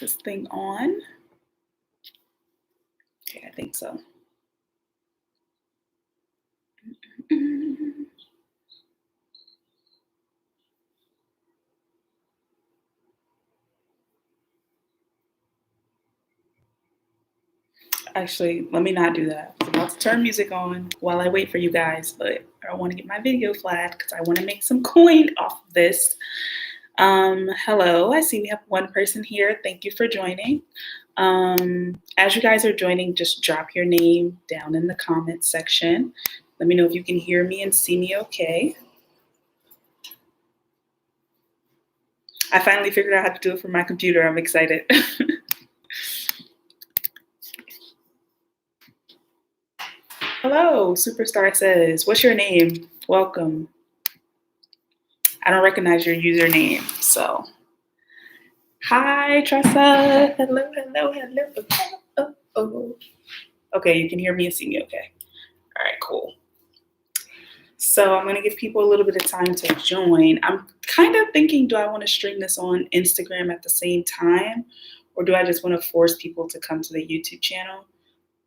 this thing on? Okay, I think so. Actually, let me not do that. I'm about to turn music on while I wait for you guys, but I want to get my video flagged because I want to make some coin off of this. Hello, I see we have one person here. Thank you for joining. As you guys are joining, just drop your name down in the comments section. Let me know if you can hear me and see me okay. I finally figured out how to do it from my computer. I'm excited. Hello, Superstar says, what's your name? Welcome. I don't recognize your username, so. Hi, Tressa. Hello, hello, hello. Oh. Okay, you can hear me and see me okay. All right, cool. So I'm gonna give people a little bit of time to join. I'm kind of thinking, do I wanna stream this on Instagram at the same time? Or do I just wanna force people to come to the YouTube channel?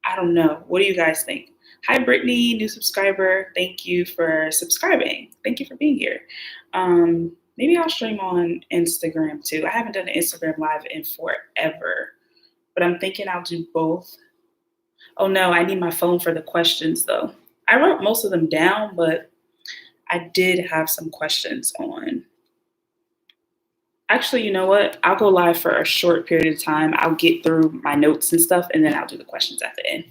I don't know. What do you guys think? Hi, Brittany, new subscriber. Thank you for subscribing. Thank you for being here. Maybe I'll stream on Instagram too. I haven't done an Instagram live in forever, but I'm thinking I'll do both. Oh no, I need my phone for the questions though. I wrote most of them down, but I did have some questions on. Actually, you know what? I'll go live for a short period of time. I'll get through my notes and stuff, and then I'll do the questions at the end.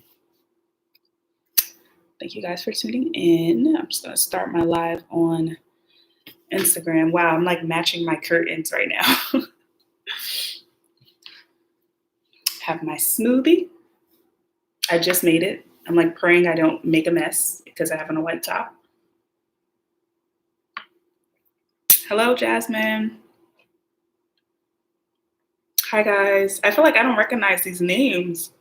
Thank you guys for tuning in. I'm just gonna start my live on Instagram. Wow, I'm like matching my curtains right now. Have my smoothie. I just made it. I'm like praying I don't make a mess because I have on a white top. Hello, Jasmine. Hi, guys. I feel like I don't recognize these names.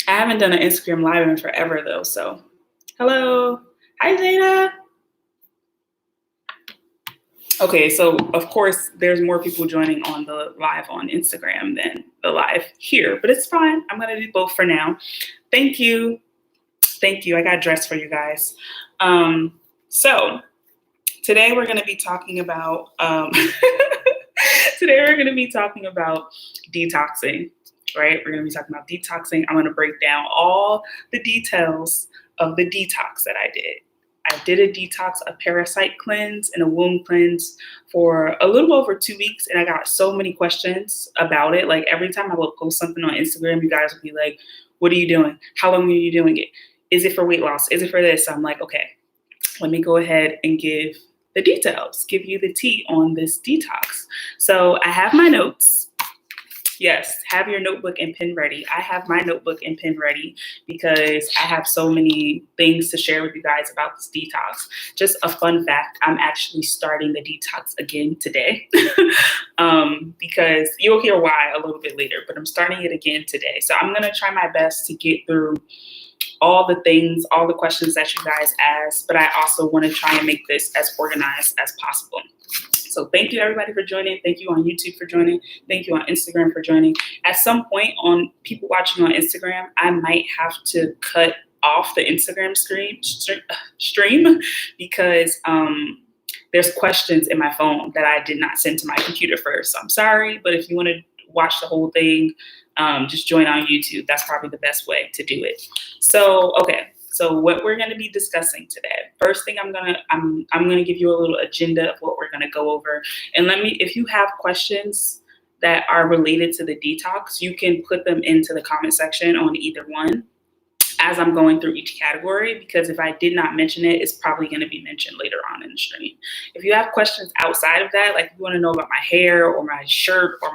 I haven't done an Instagram live in forever though, so. Hello. Hi, Zayda. Okay, so of course there's more people joining on the live on Instagram than the live here, but it's fine. I'm gonna do both for now. Thank you. Thank you. I got dressed for you guys. So today we're gonna be talking about detoxing, right? We're gonna be talking about detoxing. I'm gonna break down all the details of the detox that I did. I did a detox, a parasite cleanse and a womb cleanse for a little over 2 weeks. And I got so many questions about it. Like every time I would post something on Instagram, you guys would be like, what are you doing? How long are you doing it? Is it for weight loss? Is it for this? So I'm like, okay, let me go ahead and give the details, give you the tea on this detox. So I have my notes. Yes, have your notebook and pen ready. I have my notebook and pen ready because I have so many things to share with you guys about this detox. Just a fun fact, I'm actually starting the detox again today because you'll hear why a little bit later, but I'm starting it again today. So I'm gonna try my best to get through all the things, all the questions that you guys asked, but I also wanna try and make this as organized as possible. So thank you everybody for joining. Thank you on YouTube for joining. Thank you on Instagram for joining. At some point on people watching on Instagram, I might have to cut off the Instagram stream because there's questions in my phone that I did not send to my computer first. So I'm sorry, but if you want to watch the whole thing, just join on YouTube. That's probably the best way to do it. So, okay. So what we're going to be discussing today. First thing I'm going to give you a little agenda of what we're going to go over. And if you have questions that are related to the detox, you can put them into the comment section on either one as I'm going through each category, because if I did not mention it, it's probably going to be mentioned later on in the stream. If you have questions outside of that, like if you want to know about my hair or my shirt or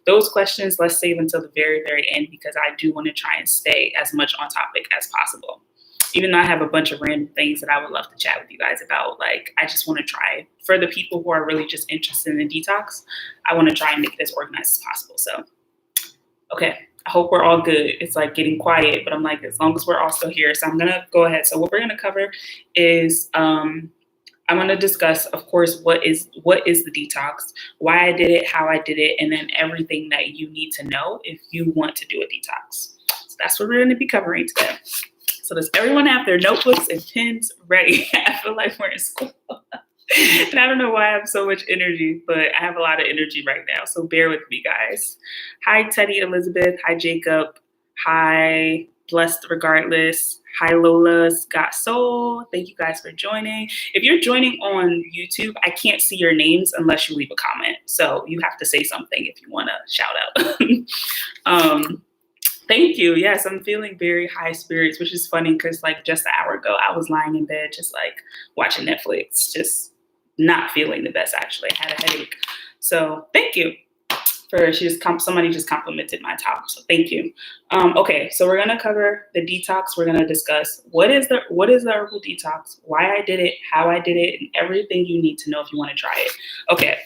those questions, let's save until the very, very end, because I do want to try and stay as much on topic as possible. Even though I have a bunch of random things that I would love to chat with you guys about, like I just want to try, for the people who are really just interested in the detox, I want to try and make it as organized as possible. So, okay. I hope we're all good. It's like getting quiet, but I'm like, as long as we're all still here. So I'm going to go ahead. So what we're going to cover is I'm going to discuss, of course, what is the detox, why I did it, how I did it, and then everything that you need to know if you want to do a detox. So that's what we're going to be covering today. So does everyone have their notebooks and pens ready? I feel like we're in school. And I don't know why I have so much energy, but I have a lot of energy right now. So bear with me, guys. Hi, Teddy Elizabeth. Hi, Jacob. Hi, Blessed Regardless. Hi, Lola Scott Soul. Thank you guys for joining. If you're joining on YouTube, I can't see your names unless you leave a comment. So you have to say something if you want to shout out. Thank you. Yes, I'm feeling very high spirits, which is funny because like just an hour ago, I was lying in bed just like watching Netflix, just not feeling the best, actually. I had a headache. So thank you. Somebody just complimented my top, so thank you. Okay, so we're gonna cover the detox. We're gonna discuss what is the herbal detox, why I did it, how I did it, and everything you need to know if you want to try it. Okay,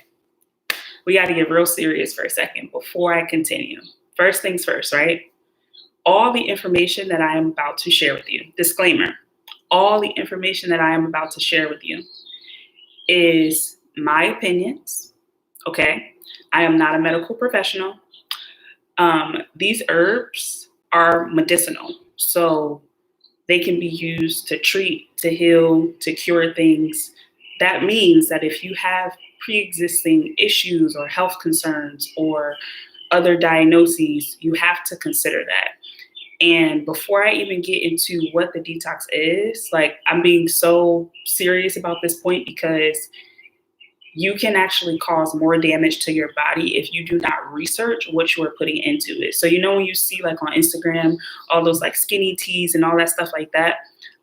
we got to get real serious for a second before I continue. First things first, right? All the information that I am about to share with you, disclaimer, all the information that I am about to share with you is my opinions, okay? I am not a medical professional. These herbs are medicinal, so they can be used to treat, to heal, to cure things. That means that if you have pre-existing issues or health concerns or other diagnoses, you have to consider that. And before I even get into what the detox is, like I'm being so serious about this point because you can actually cause more damage to your body if you do not research what you are putting into it. So, you know, when you see like on Instagram, all those like skinny teas and all that stuff like that,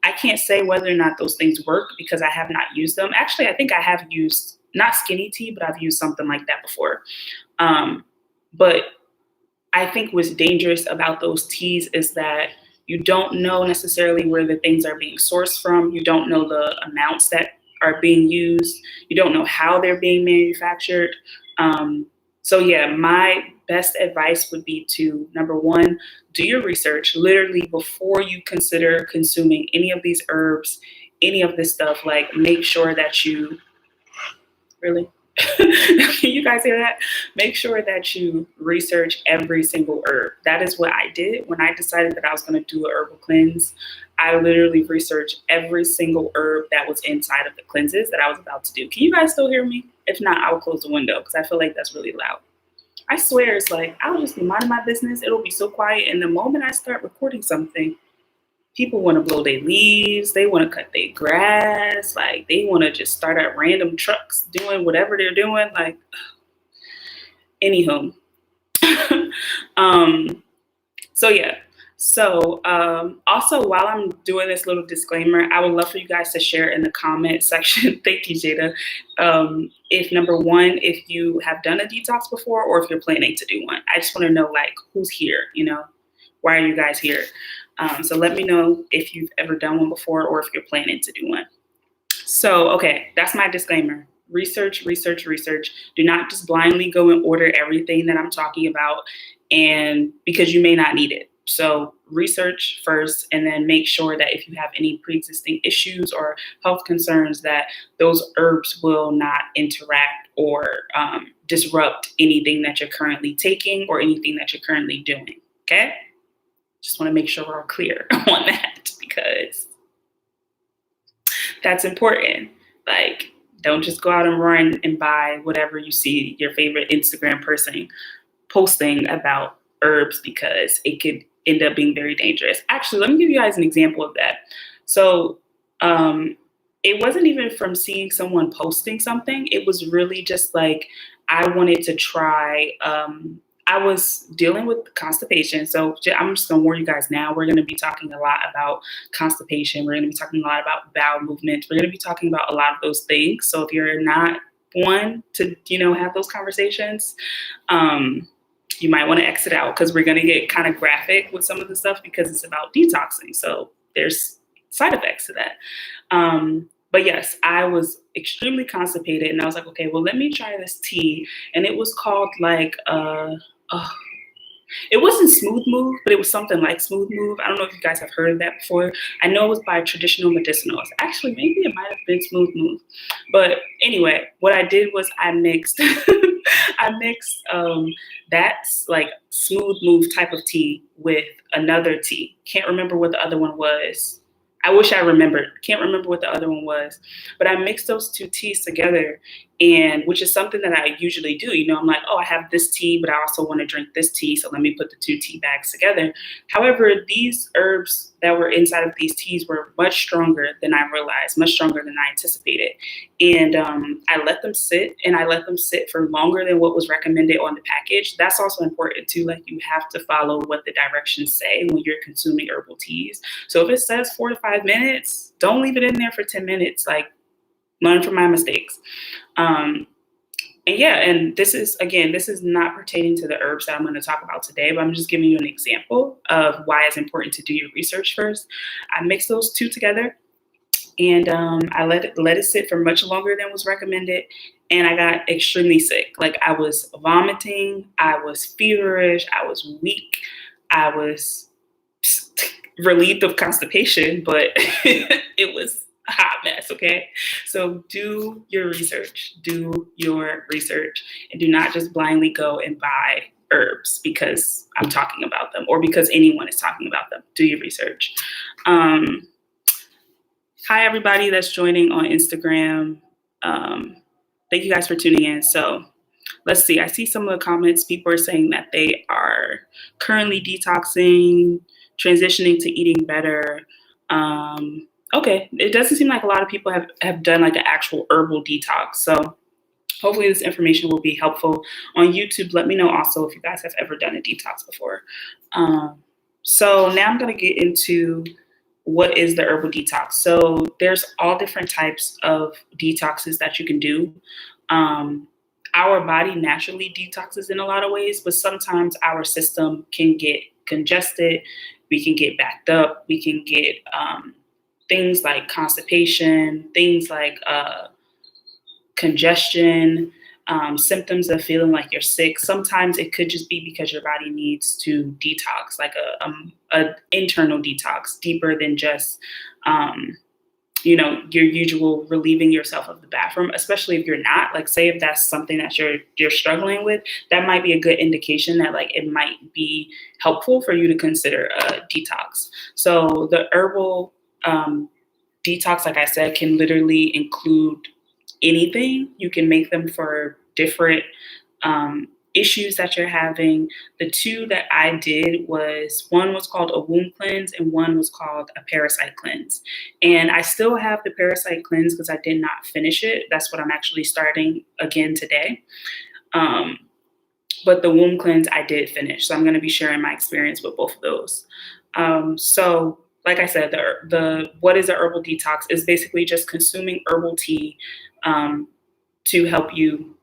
I can't say whether or not those things work because I have not used them. Actually, I think I have used not skinny tea, but I've used something like that before. But I think what's dangerous about those teas is that you don't know necessarily where the things are being sourced from. You don't know the amounts that are being used. You don't know how they're being manufactured. So yeah, my best advice would be to, number one, do your research literally before you consider consuming any of these herbs, any of this stuff. Like make sure that you, really? Can you guys hear that? Make sure that you research every single herb. That is what I did when I decided that I was going to do a herbal cleanse. I literally researched every single herb that was inside of the cleanses that I was about to do. Can you guys still hear me? If not, I will close the window because I feel like that's really loud. I swear it's like, I'll just be minding my business. It'll be so quiet. And the moment I start recording something, people want to blow their leaves. They want to cut their grass. Like they want to just start at random trucks doing whatever they're doing. Like, anywho. So yeah. So also while I'm doing this little disclaimer, I would love for you guys to share in the comment section. Thank you, Jada. If number one, if you have done a detox before or if you're planning to do one, I just want to know like who's here, you know, why are you guys here? So let me know if you've ever done one before or if you're planning to do one. So, okay, that's my disclaimer. Research, research, research. Do not just blindly go and order everything that I'm talking about, and because you may not need it. So research first and then make sure that if you have any pre-existing issues or health concerns that those herbs will not interact or disrupt anything that you're currently taking or anything that you're currently doing, okay? Just want to make sure we're all clear on that because that's important. Like, don't just go out and run and buy whatever you see your favorite Instagram person posting about herbs because it could end up being very dangerous. Actually, let me give you guys an example of that. So it wasn't even from seeing someone posting something. It was really just like I wanted to try. I was dealing with constipation. So I'm just going to warn you guys now. We're going to be talking a lot about constipation. We're going to be talking a lot about bowel movements. We're going to be talking about a lot of those things. So if you're not one to, you know, have those conversations, you might want to exit out because we're going to get kind of graphic with some of the stuff because it's about detoxing. So there's side effects to that. But yes, I was extremely constipated and I was like, okay, well, let me try this tea. And it was called like, It wasn't Smooth Move, but it was something like Smooth Move. I don't know if you guys have heard of that before. I know it was by Traditional Medicinals. Actually, maybe it might have been Smooth Move. But anyway, what I did was I mixed I mixed that's like Smooth Move type of tea with another tea. Can't remember what the other one was. I wish I remembered. Can't remember what the other one was. But I mixed those two teas together, and which is something that I usually do. You know, I'm like, oh, I have this tea, but I also want to drink this tea, so let me put the two tea bags together. However, these herbs that were inside of these teas were much stronger than I realized, much stronger than I anticipated. And I let them sit, and I let them sit for longer than what was recommended on the package. That's also important too. Like, you have to follow what the directions say when you're consuming herbal teas. So if it says 4 to 5 minutes, don't leave it in there for 10 minutes. Like, learn from my mistakes. And yeah, and this is not pertaining to the herbs that I'm going to talk about today, but I'm just giving you an example of why it's important to do your research first. I mixed those two together, and I let it sit for much longer than was recommended, and I got extremely sick. Like, I was vomiting, I was feverish, I was weak, I was relieved of constipation, but it was a hot mess, okay? So do your research, and do not just blindly go and buy herbs because I'm talking about them or because anyone is talking about them. Do your research. Hi, everybody that's joining on Instagram. Thank you guys for tuning in. So let's see. I see some of the comments. People are saying that they are currently detoxing, transitioning to eating better. Okay, it doesn't seem like a lot of people have done like an actual herbal detox. So hopefully this information will be helpful. On YouTube, let me know also if you guys have ever done a detox before. So now I'm going to get into what is the herbal detox. So there's all different types of detoxes that you can do. Our body naturally detoxes in a lot of ways, but sometimes our system can get congested. We can get backed up. We can get things like constipation, things like congestion, symptoms of feeling like you're sick. Sometimes it could just be because your body needs to detox, like a internal detox, deeper than just your usual relieving yourself of the bathroom, especially if you're not. Like, say if that's something that you're struggling with, that might be a good indication that like it might be helpful for you to consider a detox. So the herbal detox, like I said, can literally include anything. You can make them for different issues that you're having. The two that I did one was called a womb cleanse and one was called a parasite cleanse. And I still have the parasite cleanse because I did not finish it. That's what I'm actually starting again today. But the womb cleanse I did finish. So I'm going to be sharing my experience with both of those. So like I said, the what is a herbal detox is basically just consuming herbal tea to help you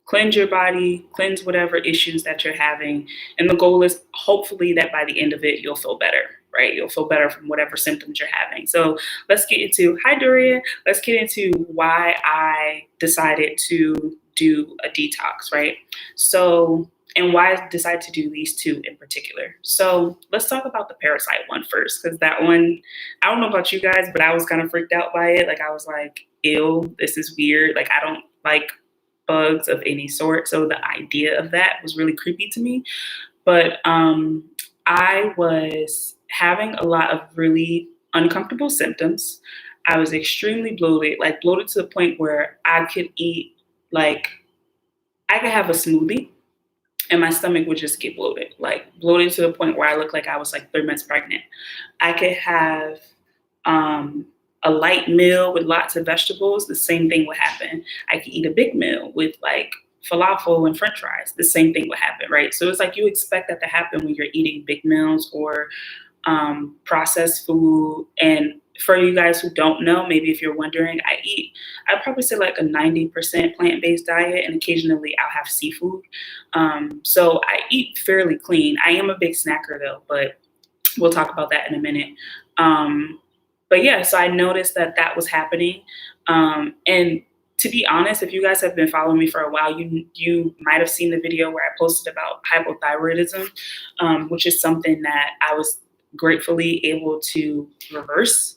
cleanse your body, cleanse whatever issues that you're having. And the goal is hopefully that by the end of it, you'll feel better, right? You'll feel better from whatever symptoms you're having. So let's get into, hi Doria, let's get into why I decided to do a detox, right? So, and why I decided to do these two in particular. So let's talk about the parasite one first, because that one, I don't know about you guys, but I was kind of freaked out by it. Like, I was like, ew, this is weird. Like, I don't like bugs of any sort. So the idea of that was really creepy to me. But I was having a lot of really uncomfortable symptoms. I was extremely bloated, like bloated to the point where I could eat, like, I could have a smoothie and my stomach would just get bloated, like bloated to the point where I looked like I was like 3 months pregnant. I could have a light meal with lots of vegetables. The same thing would happen. I could eat a big meal with like falafel and french fries. The same thing would happen, right? So it's like you expect that to happen when you're eating big meals or processed food. And for you guys who don't know, maybe if you're wondering, I'd probably say like a 90% plant-based diet, and occasionally I'll have seafood. So I eat fairly clean. I am a big snacker though, but we'll talk about that in a minute. But yeah, so I noticed that was happening. And to be honest, if you guys have been following me for a while, you might have seen the video where I posted about hypothyroidism, which is something that I was gratefully able to reverse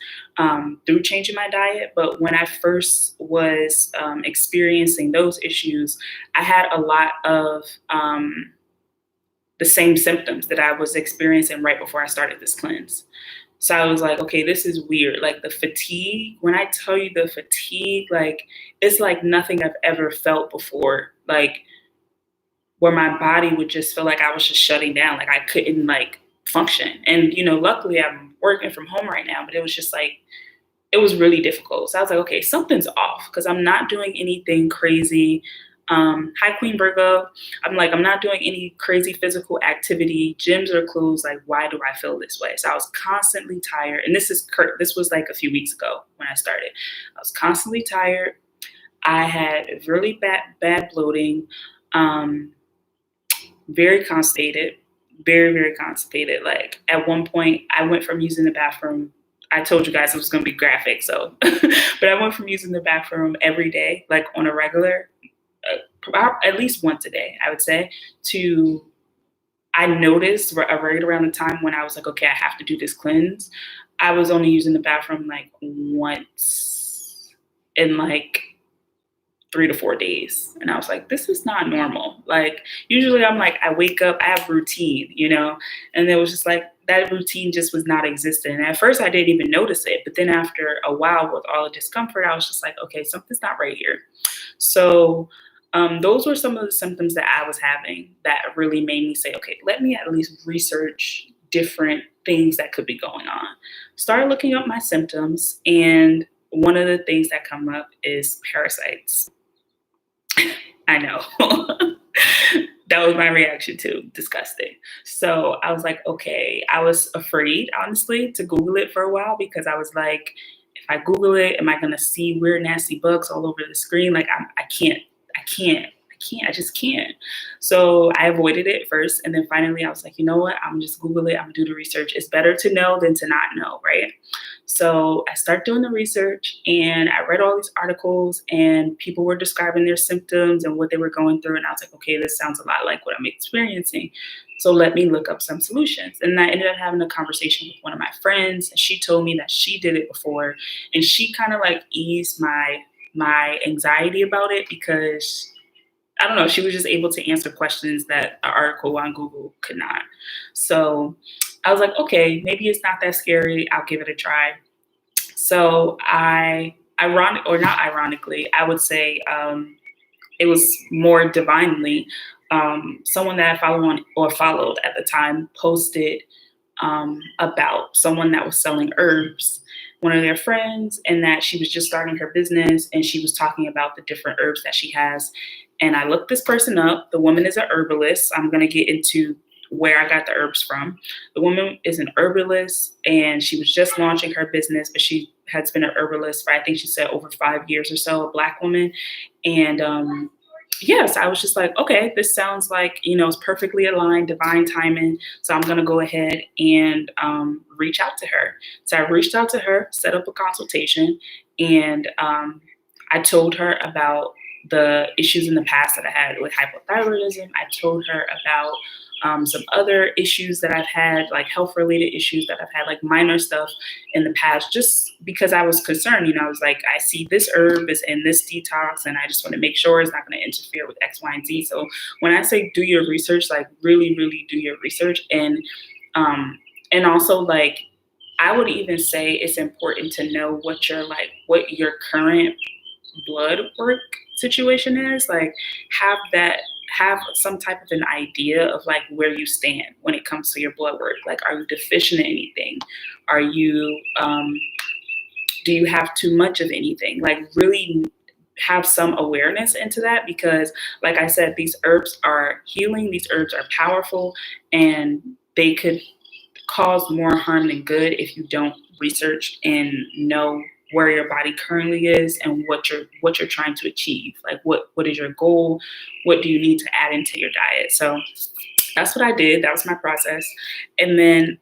through changing my diet. But when I first was experiencing those issues, I had a lot of the same symptoms that I was experiencing right before I started this cleanse. So I was like, okay, this is weird. Like the fatigue, when I tell you the fatigue, like it's like nothing I've ever felt before. Like where my body would just feel like I was just shutting down. Like I couldn't like function. And, you know, luckily I'm working from home right now, but it was just like, it was really difficult. So I was like, okay, something's off because I'm not doing anything crazy. Hi, Queen Virgo. I'm not doing any crazy physical activity. Gyms are closed. Like, why do I feel this way? So I was constantly tired. And this was like a few weeks ago when I started. I was constantly tired. I had really bad bloating, very constipated, very, very constipated. Like at one point I went from using the bathroom. I told you guys it was going to be graphic. So, but I went from using the bathroom every day, like on a regular, at least once a day, I would say, to I noticed right around the time when I was like, okay, I have to do this cleanse. I was only using the bathroom like once in like 3 to 4 days. And I was like, this is not normal. Like usually I'm like, I wake up, I have routine, you know, and it was just like that routine just was not existent. And at first I didn't even notice it. But then after a while with all the discomfort, I was just like, okay, something's not right here. So those were some of the symptoms that I was having that really made me say, okay, let me at least research different things that could be going on. Started looking up my symptoms, and one of the things that come up is parasites. I know. That was my reaction too. Disgusting. So I was like, okay, I was afraid, honestly, to Google it for a while because I was like, if I Google it, am I going to see weird, nasty bugs all over the screen? Like I just can't. So I avoided it first. And then finally I was like, you know what? I'm just Google it. I'm gonna do the research. It's better to know than to not know, right? So I start doing the research and I read all these articles and people were describing their symptoms and what they were going through. And I was like, okay, this sounds a lot like what I'm experiencing. So let me look up some solutions. And I ended up having a conversation with one of my friends. And she told me that she did it before. And she kind of like eased my anxiety about it because I don't know, she was just able to answer questions that an article on Google could not. So I was like, okay, maybe it's not that scary. I'll give it a try. So I would say it was more divinely, someone that I followed at the time posted about someone that was selling herbs, one of their friends, and that she was just starting her business and she was talking about the different herbs that she has. And I looked this person up. The woman is a herbalist. I'm going to get into where I got the herbs from. The woman is an herbalist and she was just launching her business, but she has been an herbalist for, I think she said over 5 years or so, a Black woman. And yes, I was just like, okay, this sounds like, you know, it's perfectly aligned, divine timing. So I'm going to go ahead and reach out to her. So I reached out to her, set up a consultation, and I told her about the issues in the past that I had with hypothyroidism. I told her about some other issues that I've had, like health-related issues that I've had, like minor stuff in the past, just because I was concerned. You know, I was like, I see this herb is in this detox, and I just want to make sure it's not going to interfere with X, Y, and Z. So when I say do your research, like really, really do your research. And also, like, I would even say it's important to know what your current blood work situation is. Like, have some type of an idea of like where you stand when it comes to your blood work. Like, are you deficient in anything? Are you do you have too much of anything? Like, really have some awareness into that, because like I said, these herbs are healing, these herbs are powerful, and they could cause more harm than good if you don't research and know where your body currently is and what you're trying to achieve. Like, what is your goal? What do you need to add into your diet? So that's what I did. That was my process. And then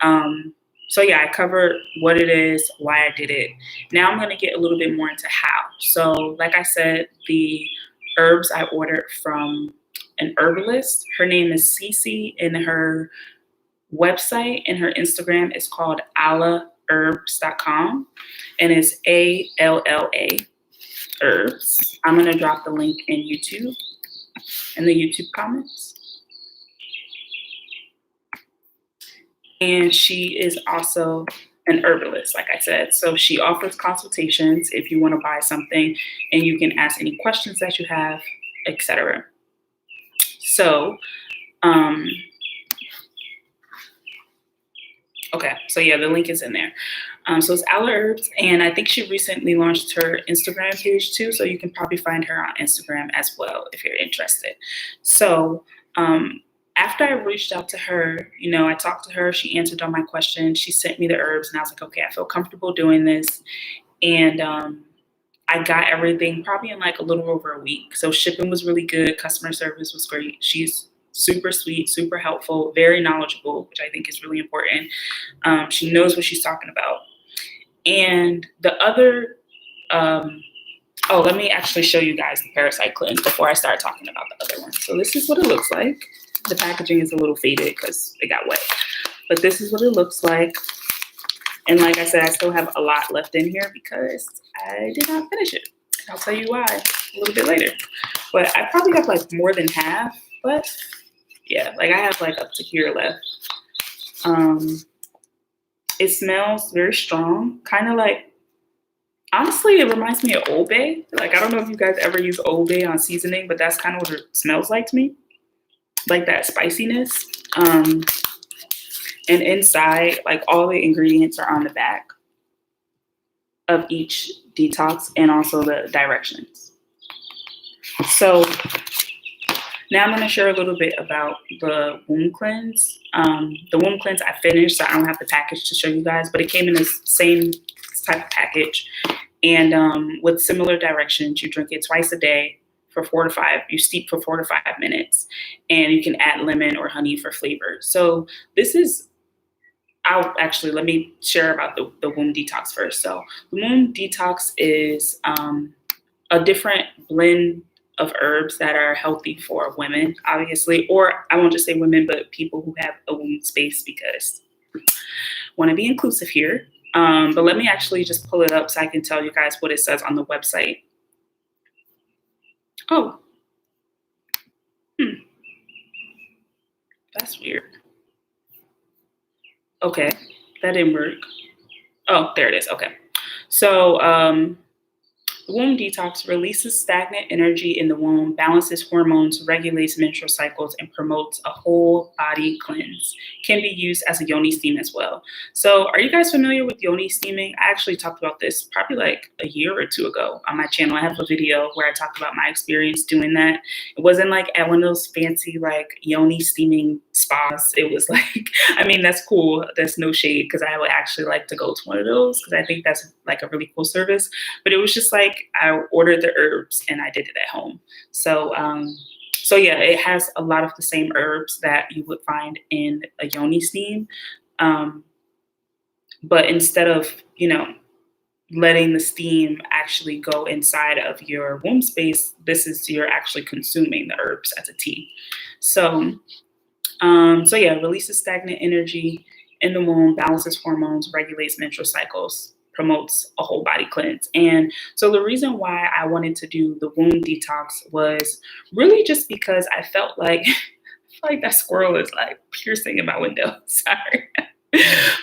So yeah, I covered what it is, why I did it. Now I'm going to get a little bit more into how. So like I said, the herbs I ordered from an herbalist. Her name is Cece, and her website and her Instagram is called allaherbs.com, and it's ALLA herbs. I'm going to drop the link in YouTube, in the YouTube comments. And she is also an herbalist, like I said. So she offers consultations if you want to buy something, and you can ask any questions that you have, etc. So, okay, so yeah, the link is in there. So it's Alla Herbs, and I think she recently launched her Instagram page too, so you can probably find her on Instagram as well if you're interested. So after I reached out to her, you know, I talked to her, she answered all my questions, she sent me the herbs, and I was like, okay, I feel comfortable doing this. And I got everything probably in like a little over a week. So shipping was really good, customer service was great. She's super sweet, super helpful, very knowledgeable, which I think is really important. She knows what she's talking about. And the other, let me actually show you guys the Parasite cleanse before I start talking about the other one. So this is what it looks like. The packaging is a little faded because it got wet, but this is what it looks like. And like I said, I still have a lot left in here because I did not finish it. I'll tell you why a little bit later. But I probably have like more than half, but yeah, like I have like up to here left. It smells very strong, kind of like, honestly, it reminds me of Old Bay. Like, I don't know if you guys ever use Old Bay on seasoning, but that's kind of what it smells like to me. Like that spiciness. And inside, like all the ingredients are on the back of each detox and also the directions. So now I'm going to share a little bit about the womb cleanse. The womb cleanse I finished, so I don't have the package to show you guys, but it came in the same type of package. And with similar directions, you drink it twice a day for 4 to 5. You steep for 4 to 5 minutes, and you can add lemon or honey for flavor. So this is, let me share about the womb detox first. So the womb detox is a different blend of herbs that are healthy for women, obviously, or I won't just say women, but people who have a womb space, because I want to be inclusive here. But let me actually just pull it up so I can tell you guys what it says on the website. Oh, that's weird. Okay, that didn't work. Oh, there it is. Okay. So the womb detox releases stagnant energy in the womb, balances hormones, regulates menstrual cycles, and promotes a whole body cleanse. Can be used as a yoni steam as well. So are you guys familiar with yoni steaming? I actually talked about this probably like a year or two ago on my channel. I have a video where I talked about my experience doing that. It wasn't like at one of those fancy like yoni steaming spas. It was like, I mean, that's cool. That's no shade, because I would actually like to go to one of those because I think that's like a really cool service. But it was just like, I ordered the herbs and I did it at home. So, so yeah, it has a lot of the same herbs that you would find in a yoni steam. But instead of, you know, letting the steam actually go inside of your womb space, this is, you're actually consuming the herbs as a tea. So, so yeah, releases stagnant energy in the womb, balances hormones, regulates menstrual cycles, promotes a whole body cleanse. And so the reason why I wanted to do the womb detox was really just because I felt like, that squirrel is like piercing in my window. Sorry.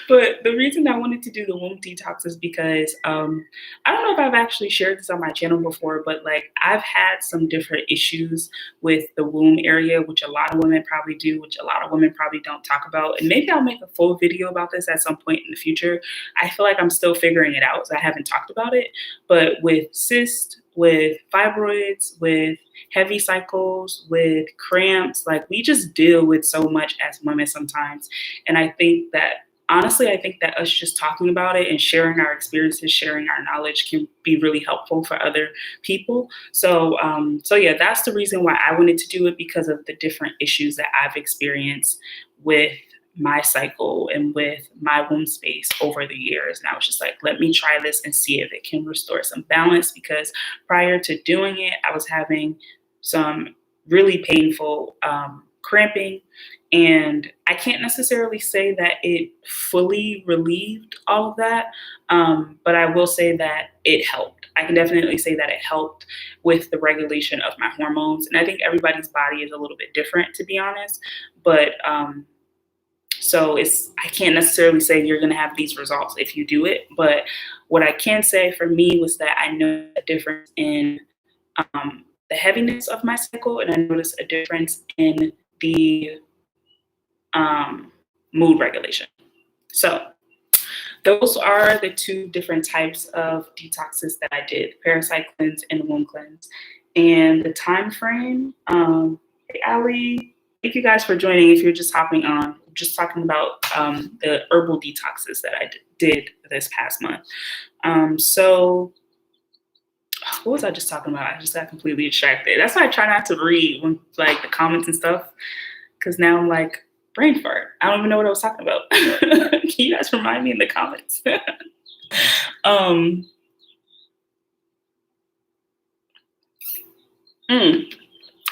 But the reason I wanted to do the womb detox is because I don't know if I've actually shared this on my channel before, but like I've had some different issues with the womb area, which a lot of women probably do, which a lot of women probably don't talk about. And maybe I'll make a full video about this at some point in the future. I feel like I'm still figuring it out, so I haven't talked about it. But with cysts, with fibroids, with heavy cycles, with cramps, like we just deal with so much as women sometimes. And I think that, honestly, I think that us just talking about it and sharing our experiences, sharing our knowledge can be really helpful for other people. So, so yeah, that's the reason why I wanted to do it, because of the different issues that I've experienced with my cycle and with my womb space over the years. And I was just like, let me try this and see if it can restore some balance, because prior to doing it, I was having some really painful cramping. And I can't necessarily say that it fully relieved all of that, but I will say that it helped. I can definitely say that it helped with the regulation of my hormones. And I think everybody's body is a little bit different, to be honest. But so I can't necessarily say you're going to have these results if you do it. But what I can say for me was that I know a difference in the heaviness of my cycle, and I noticed a difference in the mood regulation. So those are the two different types of detoxes that I did: Parasite cleanse and womb cleanse. And the time frame, hey Ali, thank you guys for joining. If you're just hopping on, just talking about the herbal detoxes that I did this past month. So what was I just talking about? I just got completely distracted. That's why I try not to read when like the comments and stuff, because now I'm like, brain fart. I don't even know what I was talking about. Can you guys remind me in the comments?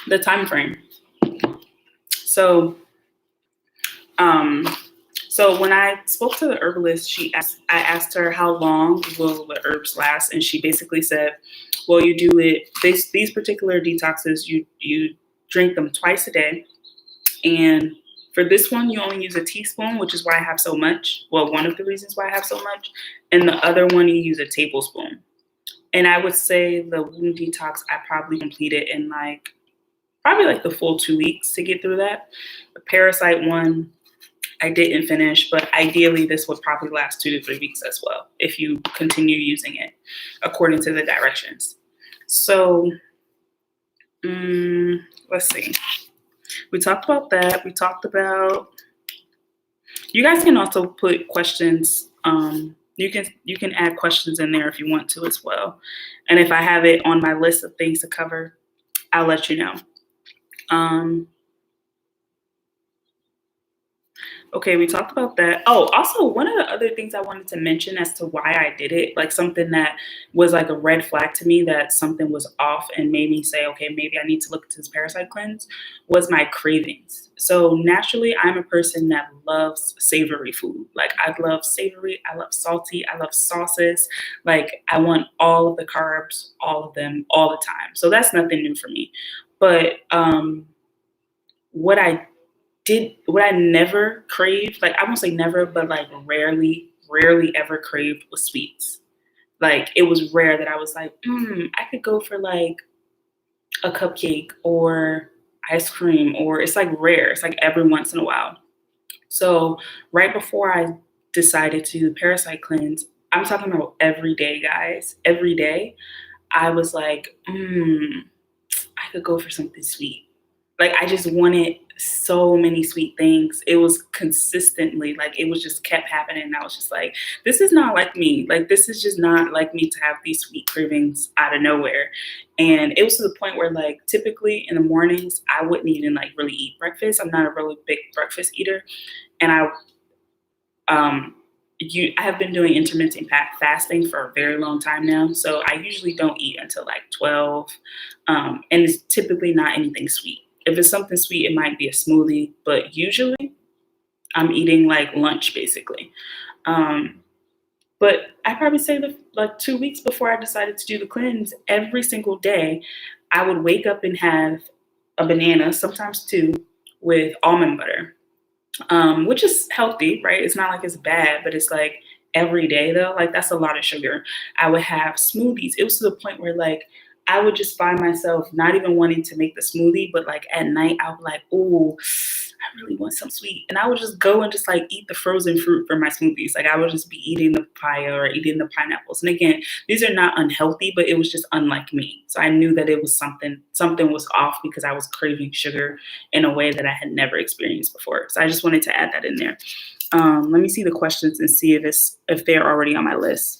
The time frame. So when I spoke to the herbalist, I asked her how long will the herbs last, and she basically said, well, you do it, these particular detoxes, you drink them twice a day, and for this one, you only use a teaspoon, which is why I have so much. Well, one of the reasons why I have so much. And the other one, you use a tablespoon. And I would say the womb detox, I probably completed in probably the full 2 weeks to get through that. The Parasite one, I didn't finish, but ideally this would probably last 2 to 3 weeks as well, if you continue using it according to the directions. So let's see. We talked about that. We talked about, you guys can also put questions. You can add questions in there if you want to as well. And if I have it on my list of things to cover, I'll let you know. Okay, we talked about that. Oh, also, one of the other things I wanted to mention as to why I did it, like something that was like a red flag to me that something was off and made me say, okay, maybe I need to look into this Parasite cleanse, was my cravings. So naturally, I'm a person that loves savory food. Like, I love savory, I love salty, I love sauces. Like, I want all of the carbs, all of them, all the time. So that's nothing new for me. But what I never craved, like I won't say never, but like rarely ever craved was sweets. Like, it was rare that I was like, I could go for like a cupcake or ice cream, or it's like rare. It's like every once in a while. So right before I decided to do Parasite cleanse, I'm talking about every day, guys. Every day, I was like, I could go for something sweet. Like, I just wanted so many sweet things. It was consistently, like, it was just kept happening. And I was just like, this is not like me. Like, this is just not like me to have these sweet cravings out of nowhere. And it was to the point where, like, typically in the mornings, I wouldn't even like really eat breakfast. I'm not a really big breakfast eater. And I have been doing intermittent fasting for a very long time now. So I usually don't eat until like 12. And it's typically not anything sweet. If it's something sweet, it might be a smoothie, but usually I'm eating like lunch basically. But I probably say that like 2 weeks before I decided to do the cleanse, every single day, I would wake up and have a banana, sometimes two, with almond butter, which is healthy, right? It's not like it's bad, but it's like every day though, like that's a lot of sugar. I would have smoothies. It was to the point where like I would just find myself not even wanting to make the smoothie, but like at night I would be like, oh, I really want some sweet. And I would just go and just like eat the frozen fruit for my smoothies. Like I would just be eating the papaya or eating the pineapples. And again, these are not unhealthy, but it was just unlike me. So I knew that it was something was off because I was craving sugar in a way that I had never experienced before. So I just wanted to add that in there. Let me see the questions and see if they're already on my list.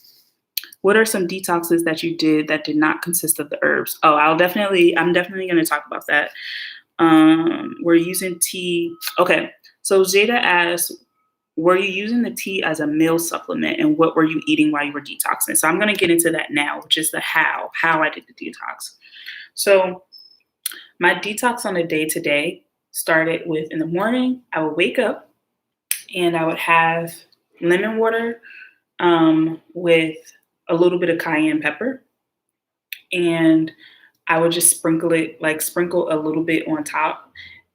What are some detoxes that you did that did not consist of the herbs? Oh, I'm definitely going to talk about that. We're using tea. Okay. So Jada asked, were you using the tea as a meal supplement, and what were you eating while you were detoxing? So I'm going to get into that now, which is the how I did the detox. So my detox on a day-to-day started with, in the morning, I would wake up and I would have lemon water with a little bit of cayenne pepper. And I would just sprinkle a little bit on top.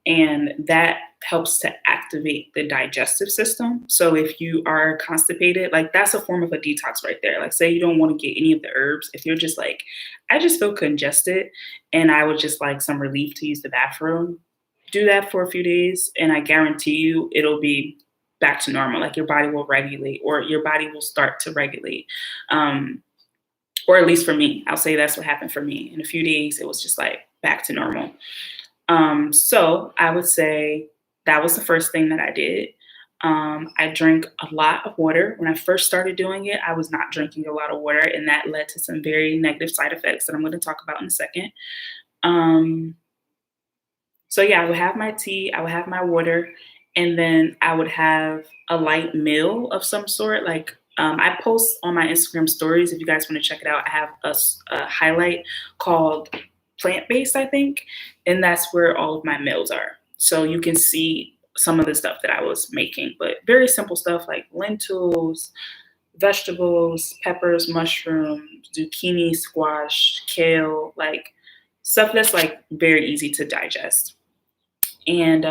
And that helps to activate the digestive system. So if you are constipated, like that's a form of a detox right there. Like say you don't want to get any of the herbs. If you're just like, I just feel congested and I would just like some relief to use the bathroom, do that for a few days. And I guarantee you it'll be back to normal. Like your body will regulate, or your body will start to regulate. Or at least for me, I'll say that's what happened for me. In a few days, it was just like back to normal. So I would say that was the first thing that I did. I drank a lot of water. When I first started doing it, I was not drinking a lot of water, and that led to some very negative side effects that I'm going to talk about in a second. So yeah, I would have my tea, I would have my water, and then I would have a light meal of some sort. Like I post on my Instagram stories. If you guys want to check it out, I have a highlight called plant-based, I think. And that's where all of my meals are. So you can see some of the stuff that I was making, but very simple stuff like lentils, vegetables, peppers, mushrooms, zucchini, squash, kale, like stuff that's like very easy to digest. And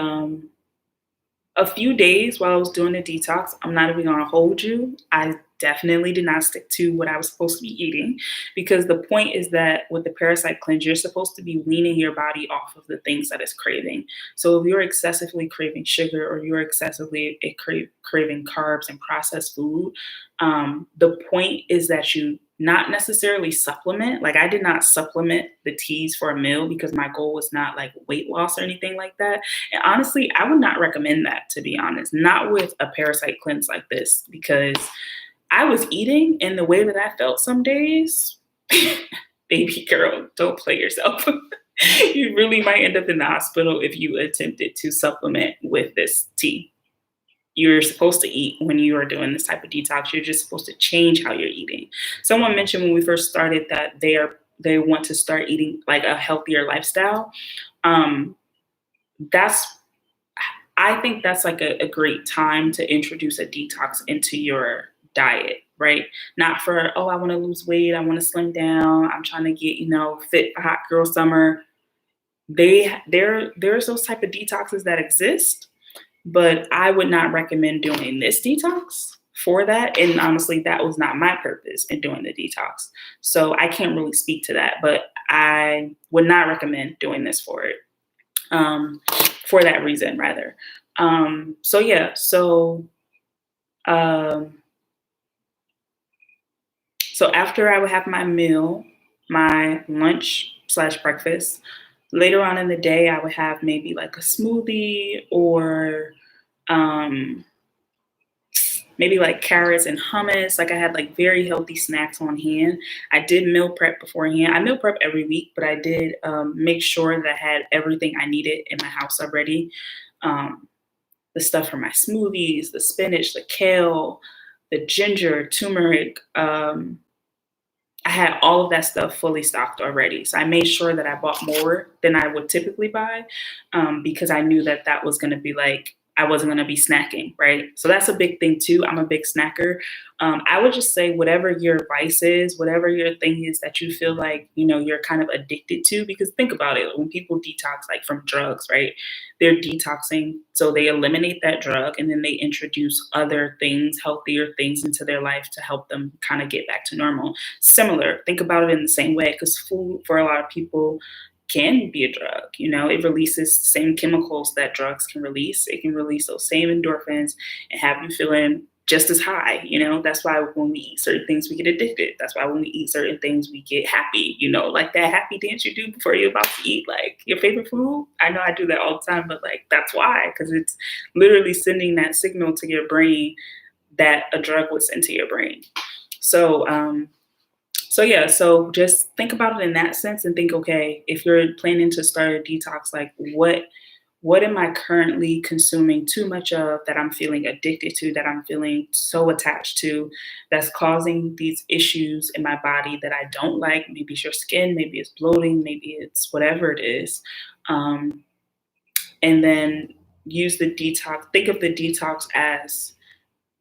a few days while I was doing the detox, I'm not even gonna hold you, I definitely did not stick to what I was supposed to be eating, because the point is that with the Parasite cleanse, you're supposed to be weaning your body off of the things that it's craving. So if you're excessively craving sugar, or you're excessively craving carbs and processed food, the point is that you not necessarily supplement. Like I did not supplement the teas for a meal because my goal was not like weight loss or anything like that. And honestly, I would not recommend that, to be honest, not with a Parasite cleanse like this, because I was eating and the way that I felt some days, baby girl, don't play yourself. You really might end up in the hospital if you attempted to supplement with this tea. You're supposed to eat when you are doing this type of detox. You're just supposed to change how you're eating. Someone mentioned when we first started that they want to start eating like a healthier lifestyle. I think that's like a great time to introduce a detox into your diet, right? Not for, oh, I want to lose weight, I want to slim down, I'm trying to get, fit for hot girl summer. There's those type of detoxes that exist. But I would not recommend doing this detox for that. And honestly, that was not my purpose in doing the detox. So I can't really speak to that, but I would not recommend doing this for it, for that reason, rather. So yeah, so after I would have my meal, my lunch/breakfast, later on in the day, I would have maybe like a smoothie, or maybe like carrots and hummus. Like I had like very healthy snacks on hand. I did meal prep beforehand. I meal prep every week, but I did make sure that I had everything I needed in my house already. The stuff for my smoothies, the spinach, the kale, the ginger, turmeric. I had all of that stuff fully stocked already. So I made sure that I bought more than I would typically buy, because I knew that that was going to be like, I wasn't going to be snacking, right? So that's a big thing too. I'm a big snacker. I would just say whatever your vice is, whatever your thing is that you feel like, you're kind of addicted to, because think about it. When people detox like from drugs, right? They're detoxing. So they eliminate that drug and then they introduce other things, healthier things into their life to help them kind of get back to normal. Similar, think about it in the same way, because food for a lot of people can be a drug. It releases the same chemicals that drugs can release. It can release those same endorphins and have you feeling just as high. That's why when we eat certain things, we get addicted. That's why when we eat certain things, we get happy, like that happy dance you do before you're about to eat like your favorite food. I know I do that all the time, but like, that's why, because it's literally sending that signal to your brain that a drug would send to your brain. So yeah, so just think about it in that sense and think, okay, if you're planning to start a detox, like what what am I currently consuming too much of, that I'm feeling addicted to, that I'm feeling so attached to, that's causing these issues in my body that I don't like? Maybe it's your skin, maybe it's bloating, maybe it's whatever it is. Um, and then use the detox, think of the detox as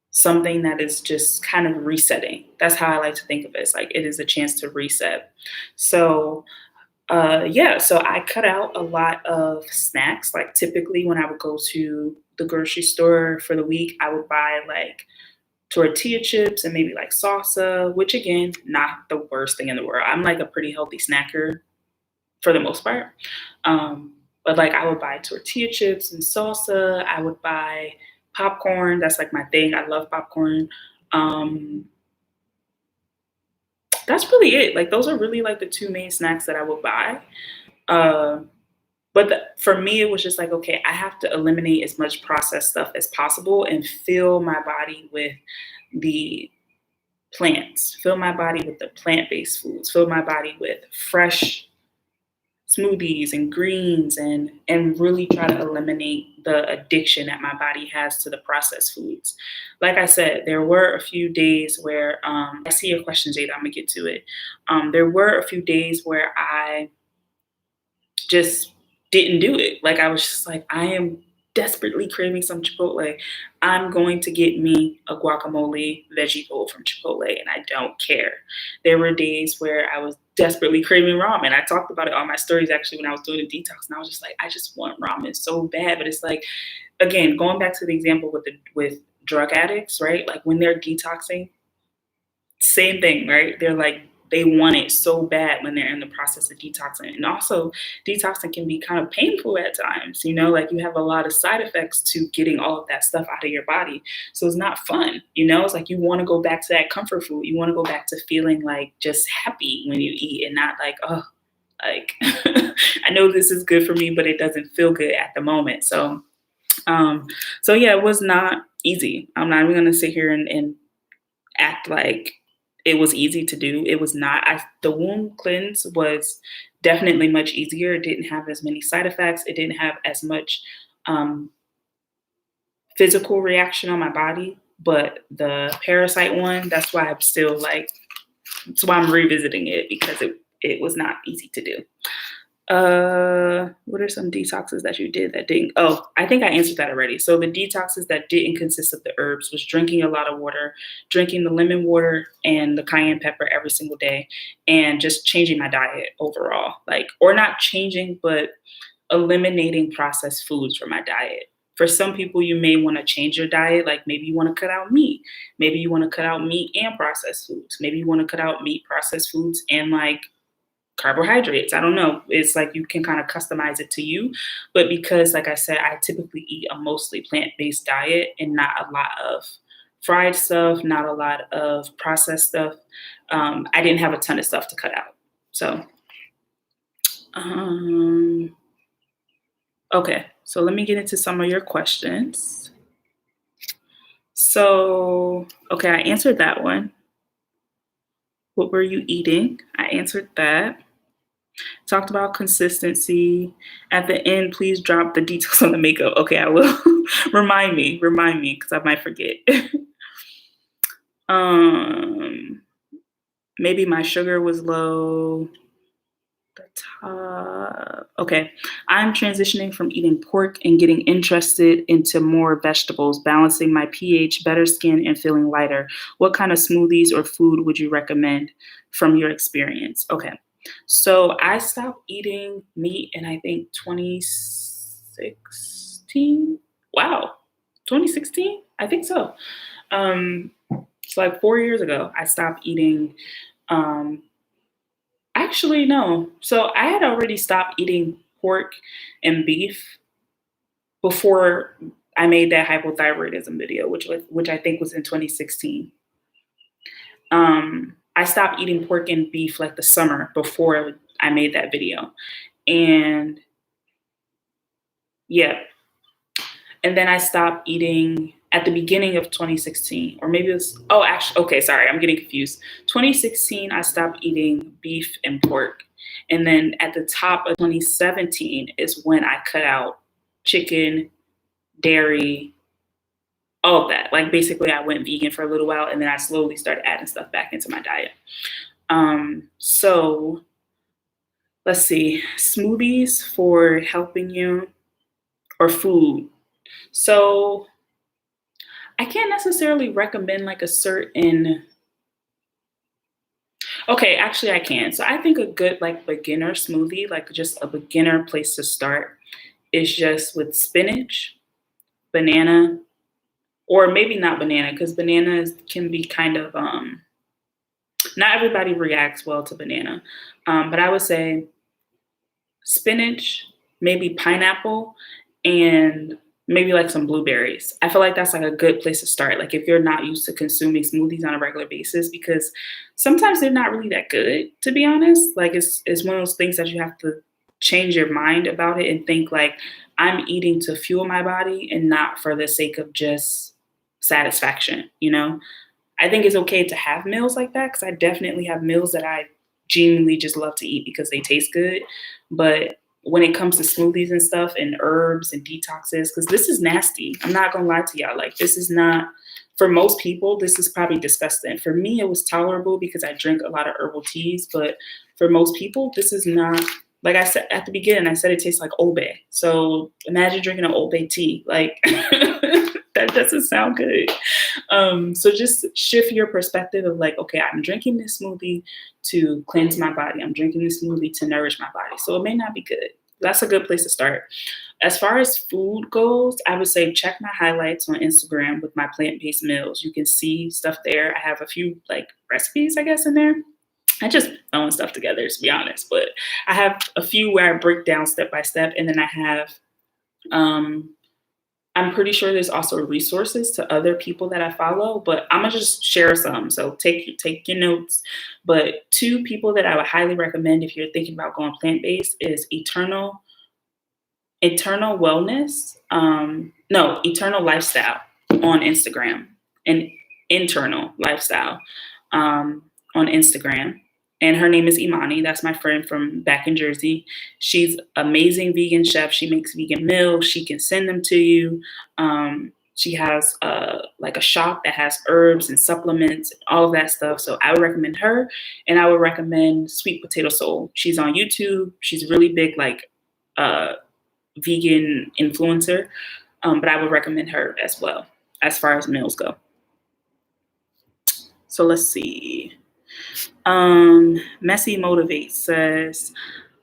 something that is just kind of resetting. That's how I like to think of it. It's like it is a chance to reset. So yeah, so I cut out a lot of snacks. Like typically when I would go to the grocery store for the week, I would buy like tortilla chips and maybe like salsa, which again, not the worst thing in the world. I'm like a pretty healthy snacker for the most part. Um, but like I would buy tortilla chips and salsa. I would buy popcorn. That's like my thing. I love popcorn. Um, that's really it. Like those are really like the two main snacks that I would buy. Uh, for me, it was just like, okay, I have to eliminate as much processed stuff as possible and fill my body with the plants, fill my body with the plant-based foods, fill my body with fresh smoothies and greens, and really try to eliminate the addiction that my body has to the processed foods. Like I said, there were a few days where I see your question, Jada. I'm gonna get to it. There were a few days where I just didn't do it. Like I was just like, I am desperately craving some Chipotle. I'm going to get me a guacamole veggie bowl from Chipotle and I don't care. There were days where I was desperately craving ramen. I talked about it on my stories actually when I was doing the detox, and I was just like, I just want ramen so bad. But it's like, again, going back to the example with drug addicts, right? Like when they're detoxing, same thing, right? They're like, they want it so bad when they're in the process of detoxing. And also, detoxing can be kind of painful at times, like you have a lot of side effects to getting all of that stuff out of your body. So it's not fun, It's like you want to go back to that comfort food. You want to go back to feeling like just happy when you eat and not like, oh, like, I know this is good for me, but it doesn't feel good at the moment. So yeah, it was not easy. I'm not even going to sit here and act like it was easy to do. It was not. The womb cleanse was definitely much easier. It didn't have as many side effects. It didn't have as much physical reaction on my body. But the Parasite one, that's why I'm still like, that's why I'm revisiting it, because it was not easy to do. What are some detoxes that you did that didn't? Oh, I think I answered that already. So the detoxes that didn't consist of the herbs was drinking a lot of water, drinking the lemon water and the cayenne pepper every single day, and just changing my diet overall. Like, or not changing, but eliminating processed foods from my diet. For some people, you may want to change your diet. Like maybe you want to cut out meat. Maybe you want to cut out meat and processed foods. Maybe you want to cut out meat, processed foods, and like carbohydrates. I don't know. It's like you can kind of customize it to you. But because, like I said, I typically eat a mostly plant-based diet and not a lot of fried stuff, not a lot of processed stuff, I didn't have a ton of stuff to cut out. So, okay. So let me get into some of your questions. So, okay, I answered that one. What were you eating? I answered that. Talked about consistency. At the end, please drop the details on the makeup. Okay, I will. Remind me, because I might forget. Maybe my sugar was low. The top. Okay, I'm transitioning from eating pork and getting interested into more vegetables, balancing my pH, better skin, and feeling lighter. What kind of smoothies or food would you recommend from your experience? Okay. So I stopped eating meat in, I think, 2016. Wow, 2016? I think so. It's like 4 years ago. I stopped eating. Actually, no. So I had already stopped eating pork and beef before I made that hypothyroidism video, which I think was in 2016. I stopped eating pork and beef like the summer before I made that video. And yeah. And then I stopped eating at the beginning of 2016, or maybe it was, okay, sorry, I'm getting confused. 2016, I stopped eating beef and pork. And then at the top of 2017 is when I cut out chicken, dairy, all of that. Like basically I went vegan for a little while and then I slowly started adding stuff back into my diet. So let's see, smoothies for helping you, or food. So I can't necessarily recommend like a certain, okay, actually I can. So I think a good like beginner smoothie, like just a beginner place to start, is just with spinach, banana, or maybe not banana, because bananas can be kind of, not everybody reacts well to banana. But I would say spinach, maybe pineapple, and maybe like some blueberries. I feel like that's like a good place to start. Like if you're not used to consuming smoothies on a regular basis, because sometimes they're not really that good, to be honest. Like it's one of those things that you have to change your mind about it and think like, I'm eating to fuel my body and not for the sake of just satisfaction, you know? I think it's okay to have meals like that, because I definitely have meals that I genuinely just love to eat because they taste good. But when it comes to smoothies and stuff and herbs and detoxes, because this is nasty. I'm not gonna lie to y'all. Like this is not, for most people, this is probably disgusting. For me, it was tolerable because I drink a lot of herbal teas, but for most people, this is not, like I said at the beginning, I said it tastes like Obe. So imagine drinking an Obe tea. Like that doesn't sound good. So just shift your perspective of like, okay, I'm drinking this smoothie to cleanse my body. I'm drinking this smoothie to nourish my body. So it may not be good. That's a good place to start. As far as food goes, I would say check my highlights on Instagram with my plant-based meals. You can see stuff there. I have a few like recipes, I guess, in there. I just throwing stuff together, to be honest. But I have a few where I break down step by step, and then I have, I'm pretty sure there's also resources to other people that I follow, but I'm gonna just share some. So take your notes. But two people that I would highly recommend if you're thinking about going plant-based is Eternal Wellness. No, Eternal Lifestyle on Instagram, and Internal Lifestyle on Instagram. And her name is Imani. That's my friend from back in Jersey. She's amazing vegan chef. She makes vegan meals. She can send them to you. She has like a shop that has herbs and supplements, all of that stuff. So I would recommend her, and I would recommend Sweet Potato Soul. She's on YouTube. She's really big, like vegan influencer, but I would recommend her as well as far as meals go. So let's see. Messy Motivate says,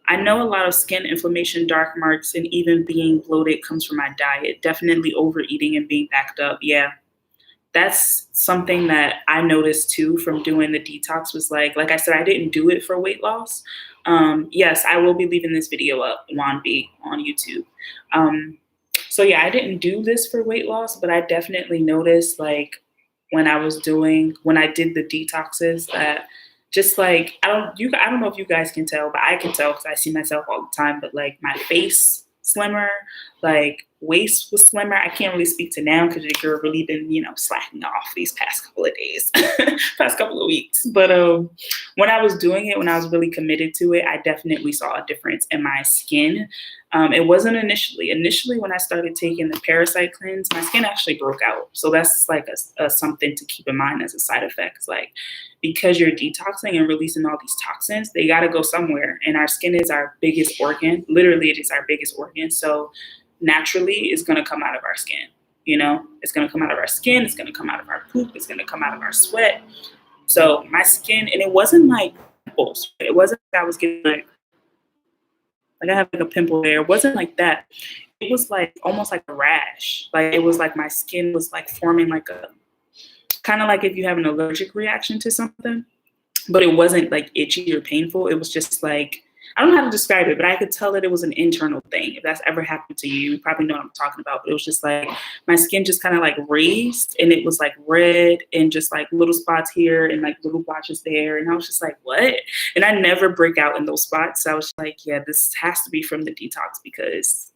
I know a lot of skin inflammation, dark marks, and even being bloated comes from my diet. Definitely overeating and being backed up. Yeah, that's something that I noticed too from doing the detox. Was like I said, I didn't do it for weight loss. Yes, I will be leaving this video up, Juan B, on YouTube. So yeah, I didn't do this for weight loss, but I definitely noticed like when I did the detoxes that just like, I don't know if you guys can tell, but I can tell because I see myself all the time, but like my face slimmer, like waist was slimmer. I can't really speak to now because your girl really been, slacking off these past couple of days, past couple of weeks. But when I was doing it, when I was really committed to it, I definitely saw a difference in my skin. It wasn't initially when I started taking the Parasite cleanse, my skin actually broke out. So that's like a something to keep in mind as a side effect. It's like, because you're detoxing and releasing all these toxins, they got to go somewhere. And our skin is our biggest organ. Literally, it is our biggest organ. So naturally, it's going to come out of our skin. It's going to come out of our skin. It's going to come out of our poop. It's going to come out of our sweat. So my skin, and it wasn't like pimples. It wasn't like I was getting like I have like a pimple there. It wasn't like that. It was like almost like a rash. Like it was like my skin was like forming like a, kind of like if you have an allergic reaction to something, but it wasn't like itchy or painful. It was just like, I don't know how to describe it, but I could tell that it was an internal thing. If that's ever happened to you, you probably know what I'm talking about. But it was just like my skin just kind of like raised, and it was like red and just like little spots here and like little blotches there. And I was just like, what? And I never break out in those spots. So I was like, yeah, this has to be from the detox, because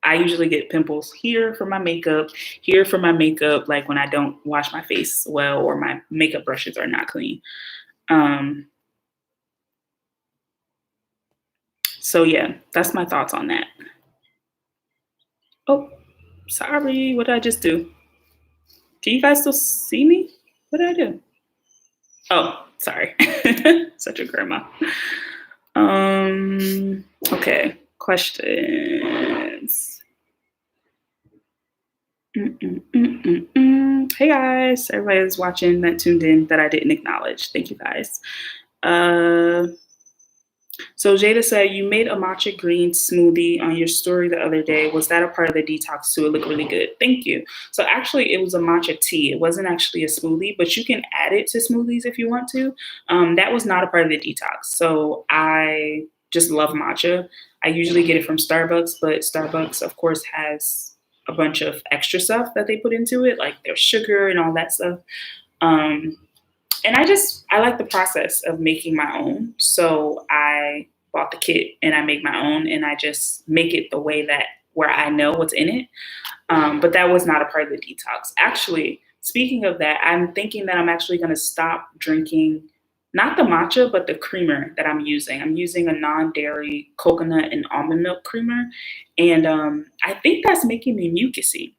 I usually get pimples here from my makeup, here from my makeup, like when I don't wash my face well or my makeup brushes are not clean. So yeah, that's my thoughts on that. Oh, sorry. What did I just do? Can you guys still see me? What did I do? Oh, sorry. Such a grandma. Okay. Questions. Hey guys, everybody's watching that tuned in that I didn't acknowledge. Thank you guys. Uh, so Jada said you made a matcha green smoothie on your story the other day. Was that a part of the detox too? It looked really good. Thank you. So actually, it was a matcha tea. It wasn't actually a smoothie, but you can add it to smoothies if you want to. That was not a part of the detox. So I just love matcha. I usually get it from Starbucks, but Starbucks, of course, has a bunch of extra stuff that they put into it, like their sugar and all that stuff. Um, and I like the process of making my own. So I bought the kit and I make my own, and I just make it the way that where I know what's in it. But that was not a part of the detox. Actually, speaking of that, I'm thinking that I'm actually going to stop drinking not the matcha, but the creamer that I'm using. I'm using a non-dairy coconut and almond milk creamer, and I think that's making me mucusy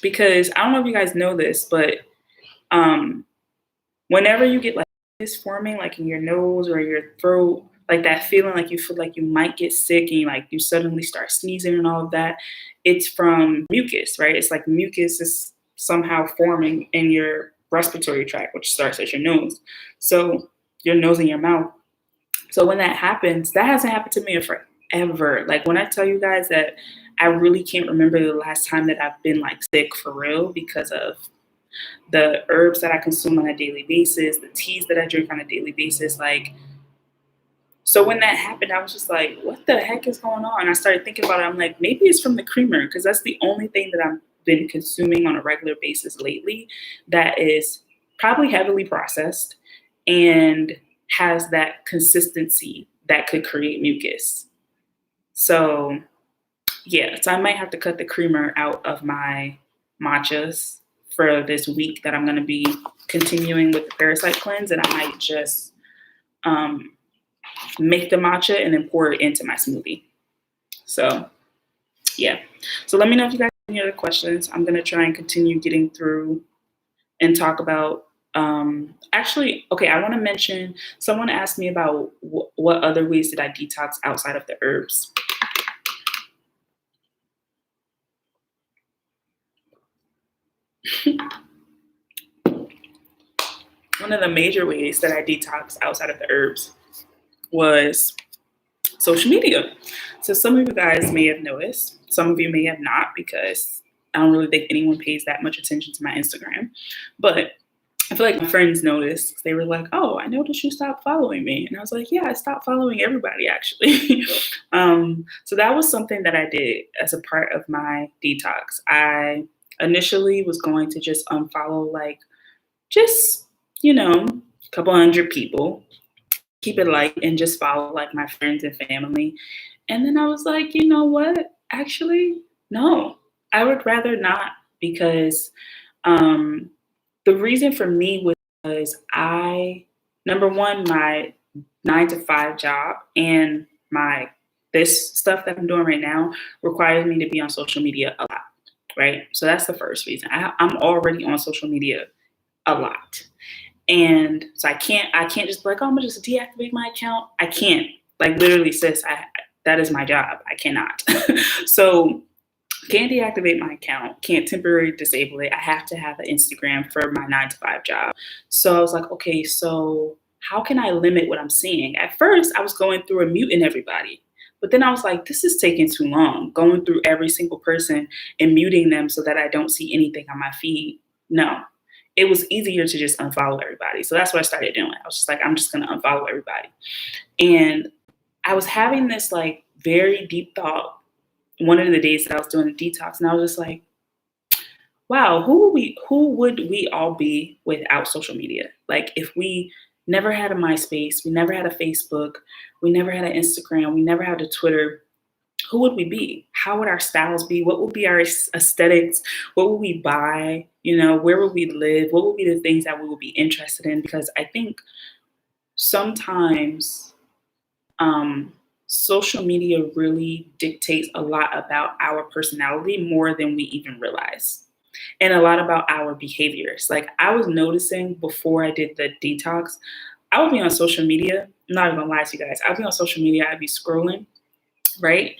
because I don't know if you guys know this, but um, whenever you get like this forming, like in your nose or your throat, like that feeling like you feel like you might get sick and you suddenly start sneezing and all of that, it's from mucus, right? It's like mucus is somehow forming in your respiratory tract, which starts at your nose. So your nose and your mouth. So when that happens, that hasn't happened to me in forever. Like when I tell you guys that I really can't remember the last time that I've been like sick for real because of the herbs that I consume on a daily basis, the teas that I drink on a daily basis. Like, so when that happened, I was just like, what the heck is going on? I started thinking about it. I'm like, maybe it's from the creamer because that's the only thing that I've been consuming on a regular basis lately that is probably heavily processed and has that consistency that could create mucus. So yeah, so I might have to cut the creamer out of my matchas for this week that I'm going to be continuing with the Parasite cleanse, and I might just um, make the matcha and then pour it into my smoothie. So yeah, so let me know if you guys have any other questions. I'm going to try and continue getting through and talk about. Actually, okay, I want to mention someone asked me about what other ways did I detox outside of the herbs. One of the major ways that I detox outside of the herbs was social media. So some of you guys may have noticed, some of you may have not, because I don't really think anyone pays that much attention to my Instagram. But I feel like my friends noticed. They were like, "Oh, I noticed you stopped following me," and I was like, "Yeah, I stopped following everybody actually." So that was something that I did as a part of my detox. I initially was going to just unfollow like just a couple hundred people, keep it light, and just follow like my friends and family. And then I was like, you know what? Actually, no, I would rather not because um, the reason for me was number one, my 9 to 5 job and this stuff that I'm doing right now requires me to be on social media a lot, right? So that's the first reason. I'm already on social media a lot. And so I can't just be like, oh, I'm gonna just deactivate my account. I can't. Like literally, sis, that is my job. I cannot. So can't deactivate my account, can't temporarily disable it. I have to have an Instagram for my 9 to 5 job. So I was like, okay, so how can I limit what I'm seeing? At first, I was going through and muting everybody. But then I was like, this is taking too long, going through every single person and muting them so that I don't see anything on my feed. No, it was easier to just unfollow everybody. So that's what I started doing. I was just like, I'm just going to unfollow everybody. And I was having this like very deep thought one of the days that I was doing a detox, and I was just like, wow, who would we all be without social media? Like if we never had a MySpace, we never had a Facebook, we never had an Instagram, we never had a Twitter, who would we be? How would our styles be? What would be our aesthetics? What would we buy? Where would we live? What would be the things that we would be interested in? Because I think sometimes social media really dictates a lot about our personality more than we even realize, and a lot about our behaviors. Like, I was noticing before I did the detox, I would be on social media. I'm not even gonna lie to you guys. I'd be on social media, I'd be scrolling, right?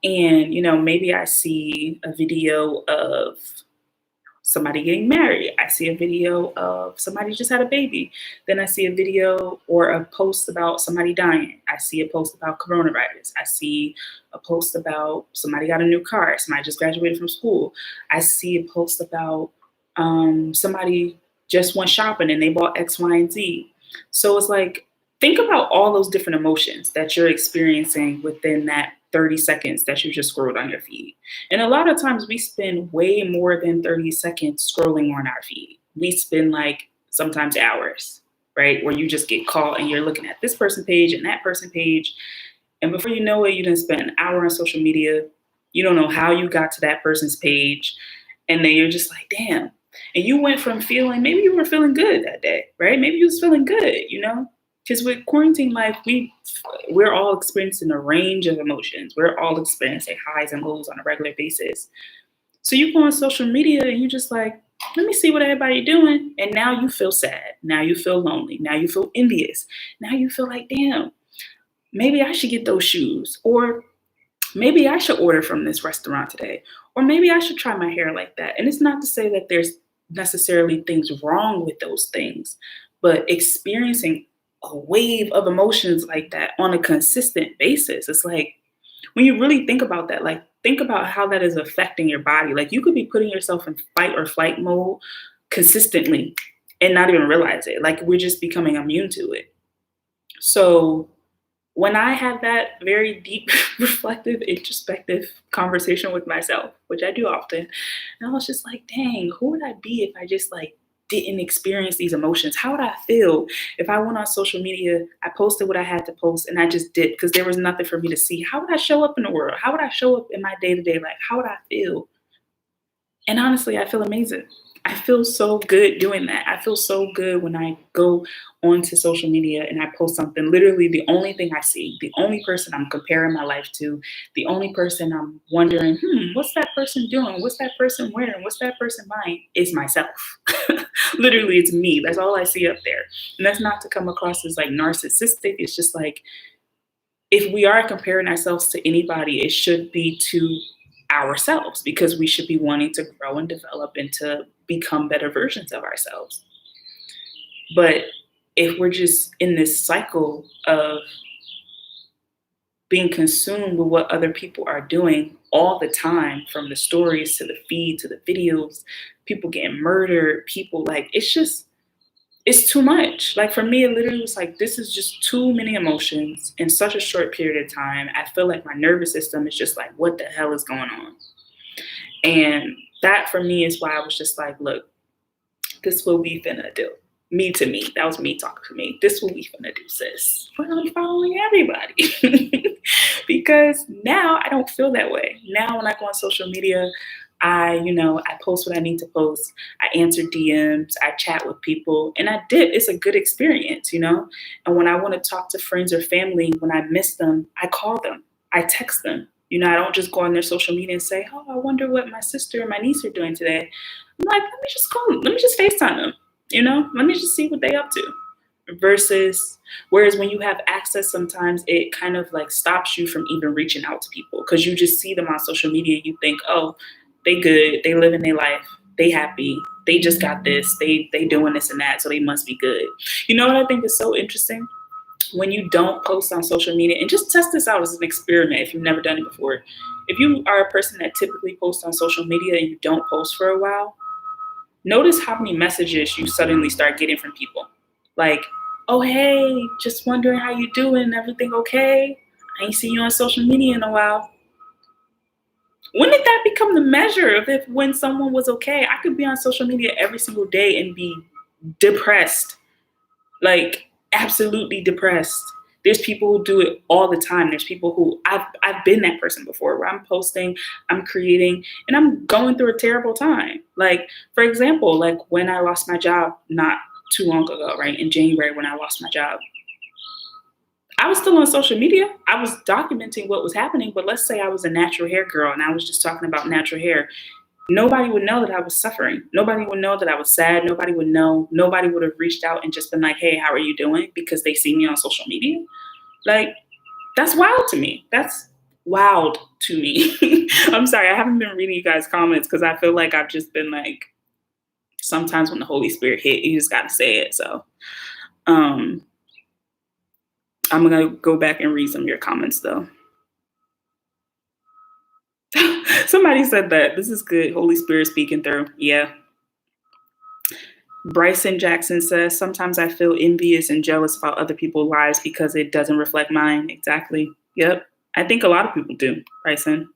And, maybe I see a video of somebody getting married. I see a video of somebody just had a baby. Then I see a video or a post about somebody dying. I see a post about coronavirus. I see a post about somebody got a new car. Somebody just graduated from school. I see a post about somebody just went shopping and they bought X, Y, and Z. So it's like, think about all those different emotions that you're experiencing within that 30 seconds that you just scrolled on your feed. And a lot of times we spend way more than 30 seconds scrolling on our feed. We spend like sometimes hours, right? Where you just get caught and you're looking at this person page and that person page. And before you know it, you didn't spend an hour on social media. You don't know how you got to that person's page. And then you're just like, damn. And you went from feeling, maybe you were feeling good that day, right? Maybe you was feeling good, Because with quarantine life, we're all experiencing a range of emotions. We're all experiencing highs and lows on a regular basis. So you go on social media and you just like, let me see what everybody doing. And now you feel sad. Now you feel lonely. Now you feel envious. Now you feel like, damn, maybe I should get those shoes. Or maybe I should order from this restaurant today. Or maybe I should try my hair like that. And it's not to say that there's necessarily things wrong with those things, but experiencing a wave of emotions like that on a consistent basis, it's like, when you really think about that, like, think about how that is affecting your body. Like, you could be putting yourself in fight or flight mode consistently and not even realize it. Like, we're just becoming immune to it. So when I had that very deep, reflective, introspective conversation with myself, which I do often, and I was just like, dang, who would I be if I just like didn't experience these emotions? How would I feel if I went on social media, I posted what I had to post, and I just did because there was nothing for me to see? How would I show up in the world? How would I show up in my day-to-day life? How would I feel? And honestly, I feel amazing. I feel so good doing that. I feel so good when I go onto social media and I post something. Literally, the only thing I see, the only person I'm comparing my life to, the only person I'm wondering, what's that person doing? What's that person wearing? What's that person buying? Is myself. Literally, it's me. That's all I see up there. And that's not to come across as like narcissistic. It's just like, if we are comparing ourselves to anybody, it should be to ourselves, because we should be wanting to grow and develop and to become better versions of ourselves. But if we're just in this cycle of being consumed with what other people are doing all the time, from the stories to the feed to the videos, people getting murdered, people like, it's too much. Like, for me, it literally was like, this is just too many emotions in such a short period of time. I feel like my nervous system is just like, what the hell is going on? And that for me is why I was just like, look, this what we finna do. Me to me. That was me talking to me. This what we finna do, sis. But I'm following everybody. Because now I don't feel that way. Now when I go on social media, I post what I need to post. I answer DMs, I chat with people, and I dip. It's a good experience, And when I want to talk to friends or family, when I miss them, I call them, I text them. I don't just go on their social media and say, oh, I wonder what my sister and my niece are doing today. I'm like, let me just call them. Let me just FaceTime them, Let me just see what they up to. Whereas when you have access, sometimes it kind of like stops you from even reaching out to people, because you just see them on social media. You think, oh, they good, they living their life, they happy, they just got this, they doing this and that, so they must be good. You know what I think is so interesting? When you don't post on social media, and just test this out as an experiment if you've never done it before. If you are a person that typically posts on social media and you don't post for a while, notice how many messages you suddenly start getting from people. Like, oh, hey, just wondering how you doing, everything okay? I ain't seen you on social media in a while. When did that become the measure of when someone was okay? I could be on social media every single day and be depressed, like absolutely depressed. There's people who do it all the time. There's people who I've been that person before, where I'm posting, I'm creating, and I'm going through a terrible time. Like, for example, like when I lost my job not too long ago, right? In January, when I lost my job, I was still on social media. I was documenting what was happening, but let's say I was a natural hair girl and I was just talking about natural hair. Nobody would know that I was suffering. Nobody would know that I was sad. Nobody would know. Nobody would have reached out and just been like, hey, how are you doing? Because they see me on social media. Like, that's wild to me. That's wild to me. I'm sorry, I haven't been reading you guys' comments because I feel like I've just been like, sometimes when the Holy Spirit hit, you just got to say it. So I'm going to go back and read some of your comments, though. Somebody said that. This is good. Holy Spirit speaking through. Yeah. Bryson Jackson says, sometimes I feel envious and jealous about other people's lives because it doesn't reflect mine. Exactly. Yep. I think a lot of people do, Bryson.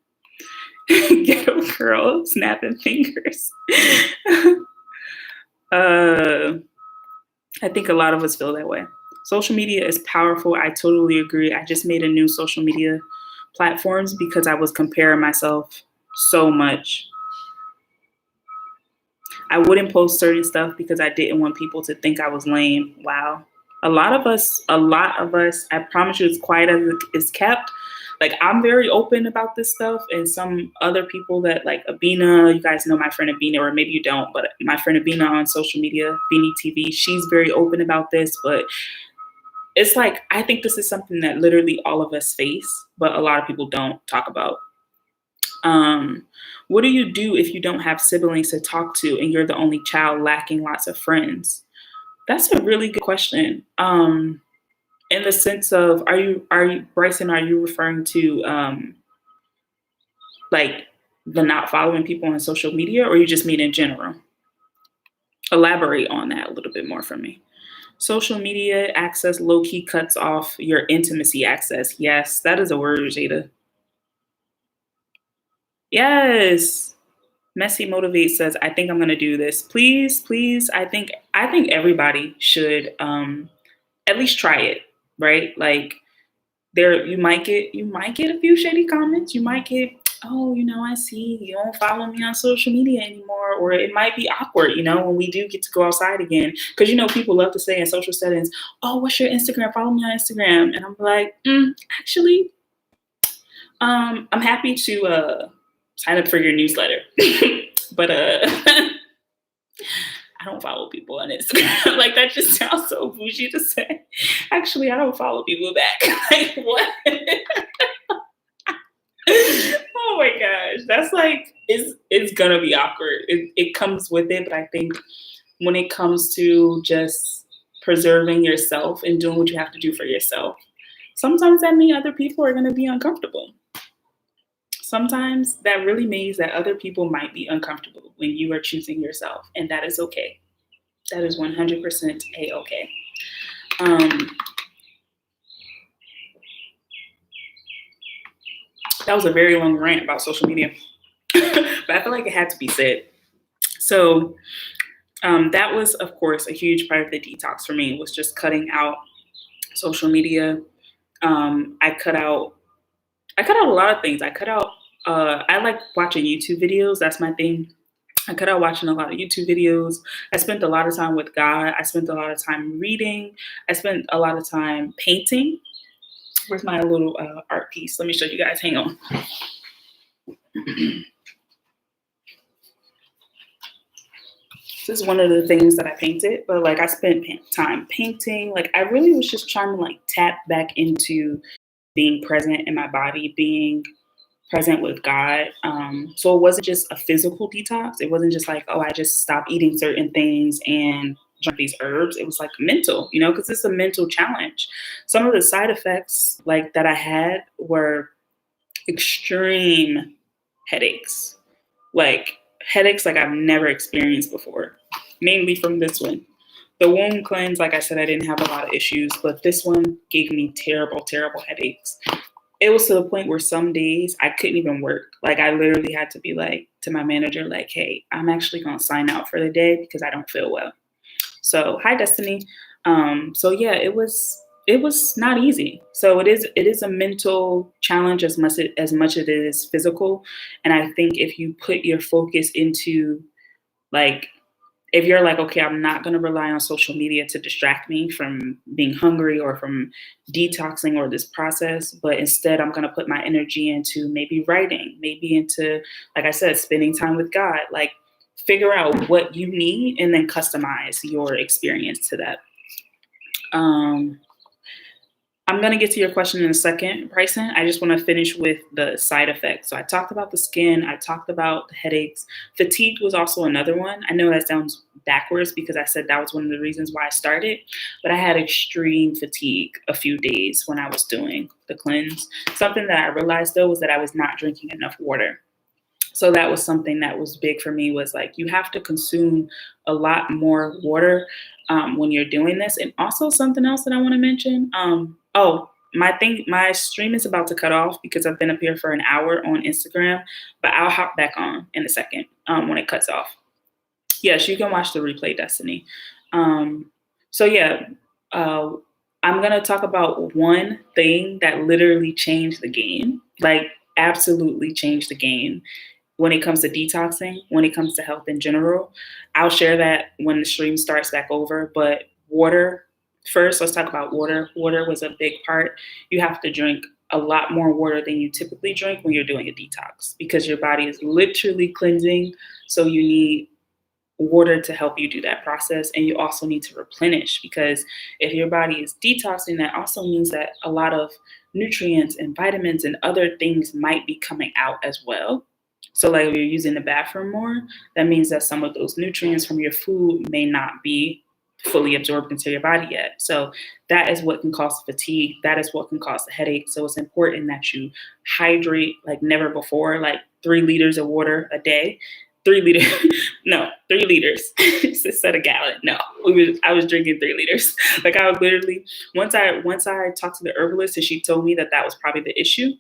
Ghetto girl, snapping fingers. I think a lot of us feel that way. Social media is powerful. I totally agree. I just made a new social media platforms because I was comparing myself so much. I wouldn't post certain stuff because I didn't want people to think I was lame. Wow. A lot of us, I promise you, as quiet as it's kept. Like, I'm very open about this stuff, and some other people that, like Abina, you guys know my friend Abina, or maybe you don't, but my friend Abina on social media, Beanie TV, she's very open about this, but it's like, I think this is something that literally all of us face, but a lot of people don't talk about. What do you do if you don't have siblings to talk to and you're the only child lacking lots of friends? That's a really good question. In the sense of, are you Bryson, are you referring to like the not following people on social media, or you just mean in general? Elaborate on that a little bit more for me. Social media access low-key cuts off your intimacy access. Yes, that is a word, Jada. Yes. Messy Motivate says, I think I'm gonna do this. Please, please. I think everybody should at least try it, right? Like, there, you might get a few shady comments. You might get, oh, I see you don't follow me on social media anymore, or it might be awkward, when we do get to go outside again, because people love to say in social settings, oh, what's your Instagram? Follow me on Instagram, and I'm like, actually, I'm happy to sign up for your newsletter, but I don't follow people on Instagram. Like, that just sounds so bougie to say. Actually, I don't follow people back. Like, what? Oh my gosh. That's like, it's gonna be awkward. It comes with it, but I think when it comes to just preserving yourself and doing what you have to do for yourself, sometimes that means other people are gonna be uncomfortable. Sometimes that really means that other people might be uncomfortable when you are choosing yourself, and that is okay. That is 100% a-okay. That was a very long rant about social media, but I feel like it had to be said. So that was, of course, a huge part of the detox for me, was just cutting out social media. I cut out a lot of things. I like watching YouTube videos. That's my thing. I cut out watching a lot of YouTube videos. I spent a lot of time with God. I spent a lot of time reading. I spent a lot of time painting. Where's my little art piece? Let me show you guys. Hang on. This is one of the things that I painted, but like, I spent time painting. Like, I really was just trying to like tap back into being present in my body, being present with God. So it wasn't just a physical detox. It wasn't just like, oh, I just stopped eating certain things and drink these herbs. It was like mental, because it's a mental challenge. Some of the side effects like that I had were extreme headaches, like I've never experienced before, mainly from this one. The womb cleanse, like I said, I didn't have a lot of issues, but this one gave me terrible, terrible headaches. It was to the point where some days I couldn't even work. Like, I literally had to be like to my manager, like, hey, I'm actually going to sign out for the day because I don't feel well. So, hi, Destiny. So yeah, it was not easy. So it is a mental challenge as much as it is physical. And I think if you put your focus into like if you're like, okay, I'm not going to rely on social media to distract me from being hungry or from detoxing or this process, but instead I'm going to put my energy into maybe writing, maybe into, like I said, spending time with God, like figure out what you need and then customize your experience to that. I'm going to get to your question in a second, Bryson. I just want to finish with the side effects. So I talked about the skin. I talked about the headaches. Fatigue was also another one. I know that sounds backwards because I said that was one of the reasons why I started, but I had extreme fatigue a few days when I was doing the cleanse. Something that I realized though was that I was not drinking enough water. So that was something that was big for me, was like, you have to consume a lot more water when you're doing this. And also something else that I want to mention. My stream is about to cut off because I've been up here for an hour on Instagram, but I'll hop back on in a second when it cuts off. Yes, you can watch the replay, Destiny. I'm going to talk about one thing that literally changed the game, like absolutely changed the game when it comes to detoxing, when it comes to health in general. I'll share that when the stream starts back over, but water, first, let's talk about water. Water was a big part. You have to drink a lot more water than you typically drink when you're doing a detox because your body is literally cleansing. So you need water to help you do that process. And you also need to replenish, because if your body is detoxing, that also means that a lot of nutrients and vitamins and other things might be coming out as well. So like if you're using the bathroom more, that means that some of those nutrients from your food may not be fully absorbed into your body yet. So that is what can cause fatigue. That is what can cause a headache. So it's important that you hydrate like never before, like 3 liters of water a day. 3 liters, no, 3 liters instead of gallon. No, I was drinking 3 liters. Like I would literally, once I talked to the herbalist and she told me that that was probably the issue,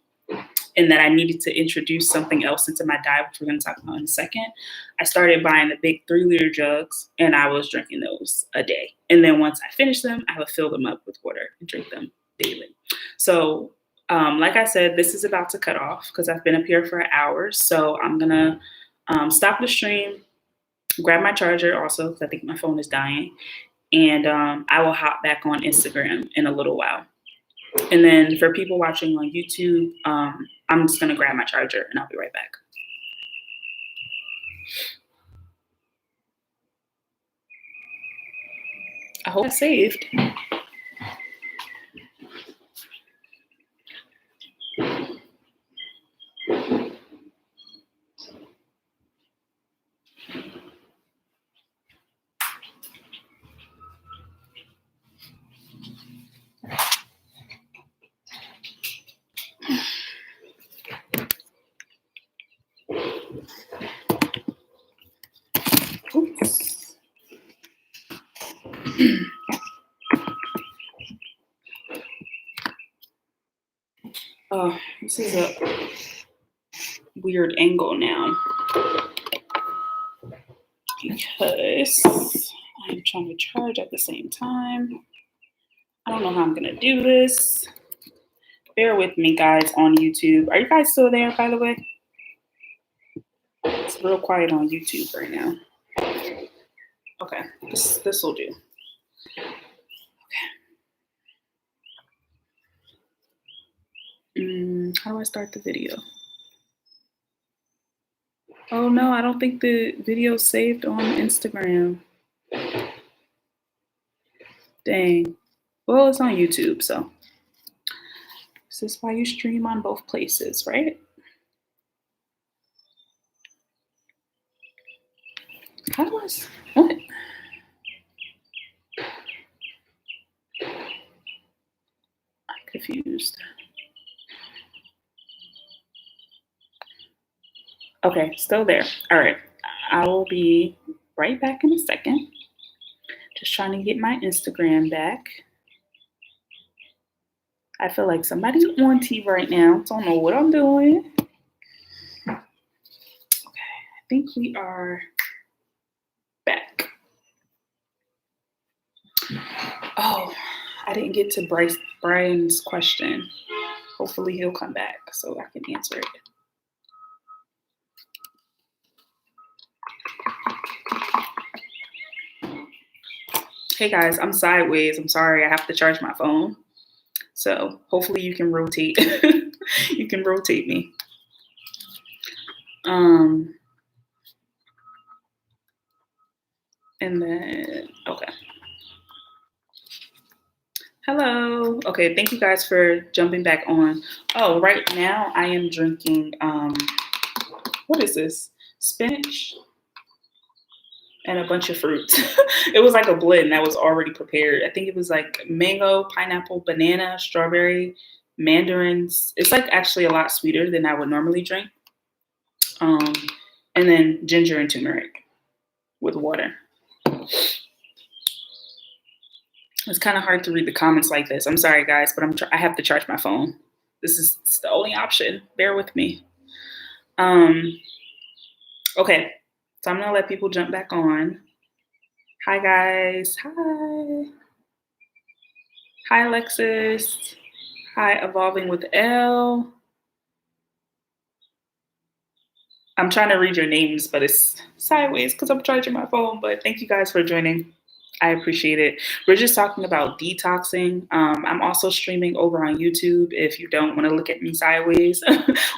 and that I needed to introduce something else into my diet, which we're going to talk about in a second, I started buying the big 3-liter jugs, and I was drinking those a day. And then once I finished them, I would fill them up with water and drink them daily. So like I said, this is about to cut off because I've been up here for hours. So I'm going to stop the stream, grab my charger also because I think my phone is dying, and I will hop back on Instagram in a little while. And then for people watching on YouTube, I'm just going to grab my charger and I'll be right back. I hope I saved. Oops. Oh, this is a weird angle now because I'm trying to charge at the same time. I don't know how I'm going to do this. Bear with me, guys, on YouTube. Are you guys still there, by the way? It's real quiet on YouTube right now. Okay, this will do. Okay. How do I start the video? Oh no, I don't think the video's saved on Instagram. Dang. Well, it's on YouTube, so. This is why you stream on both places, right? How do I, what? I'm confused. Okay, still there. All right, I will be right back in a second. Just trying to get my Instagram back. I feel like somebody's on TV right now. Don't know what I'm doing. Okay, I think we are back. Oh, I didn't get to Brian's question. Hopefully he'll come back so I can answer it. Hey guys, I'm sideways. I'm sorry, I have to charge my phone. So hopefully you can rotate. You can rotate me. And then, okay. Hello. Okay, thank you guys for jumping back on. Oh, right now I am drinking, what is this? Spinach and a bunch of fruits. It was like a blend that was already prepared. I think it was like mango, pineapple, banana, strawberry, mandarins. It's like actually a lot sweeter than I would normally drink. And then ginger and turmeric with water. It's kind of hard to read the comments like this. I'm sorry, guys, but I have to charge my phone. This is the only option. Bear with me. Okay, so I'm gonna let people jump back on. Hi, guys. Hi. Hi, Alexis. Hi, Evolving with L. I'm trying to read your names, but it's sideways because I'm charging my phone. But thank you guys for joining. I appreciate it. We're just talking about detoxing. I'm also streaming over on YouTube if you don't want to look at me sideways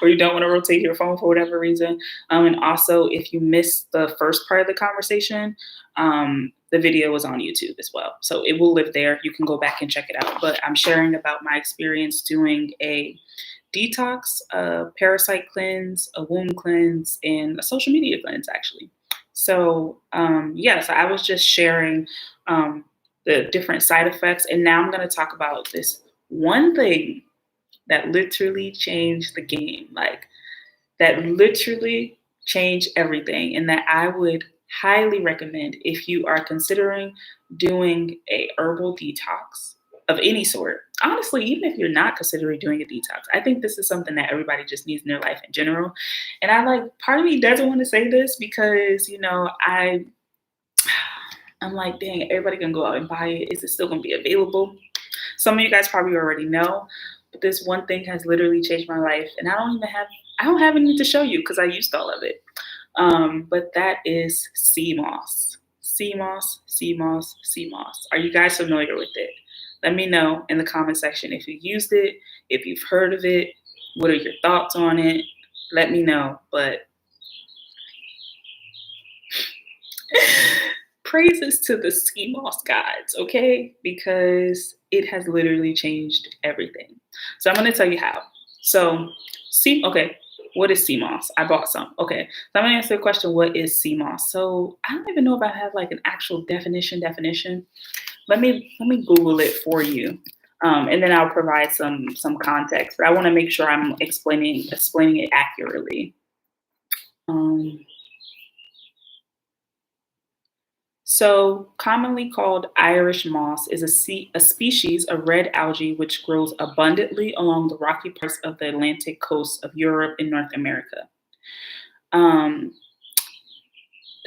or you don't want to rotate your phone for whatever reason. And also, if you missed the first part of the conversation, the video is on YouTube as well. So it will live there. You can go back and check it out. But I'm sharing about my experience doing a detox, a parasite cleanse, a womb cleanse, and a social media cleanse, actually. So so I was just sharing the different side effects. And now I'm going to talk about this one thing that literally changed the game, like that literally changed everything, and that I would highly recommend if you are considering doing a herbal detox of any sort. Honestly, even if you're not considering doing a detox, I think this is something that everybody just needs in their life in general. And part of me doesn't want to say this because, I'm like, dang, everybody can go out and buy it. Is it still going to be available? Some of you guys probably already know, but this one thing has literally changed my life. And I don't have any to show you because I used all of it. But that is sea moss. Sea moss, sea moss, sea moss. Are you guys familiar with it? Let me know in the comment section if you used it, if you've heard of it, what are your thoughts on it? Let me know. But praises to the sea moss gods, okay? Because it has literally changed everything. So I'm going to tell you how. So, what is sea moss? I bought some. Okay, so I'm going to answer the question, what is sea moss? So I don't even know if I have like an actual definition. Let me Google it for you. And then I'll provide some context. But I want to make sure I'm explaining it accurately. So commonly called Irish moss is a species of red algae which grows abundantly along the rocky parts of the Atlantic coast of Europe and North America.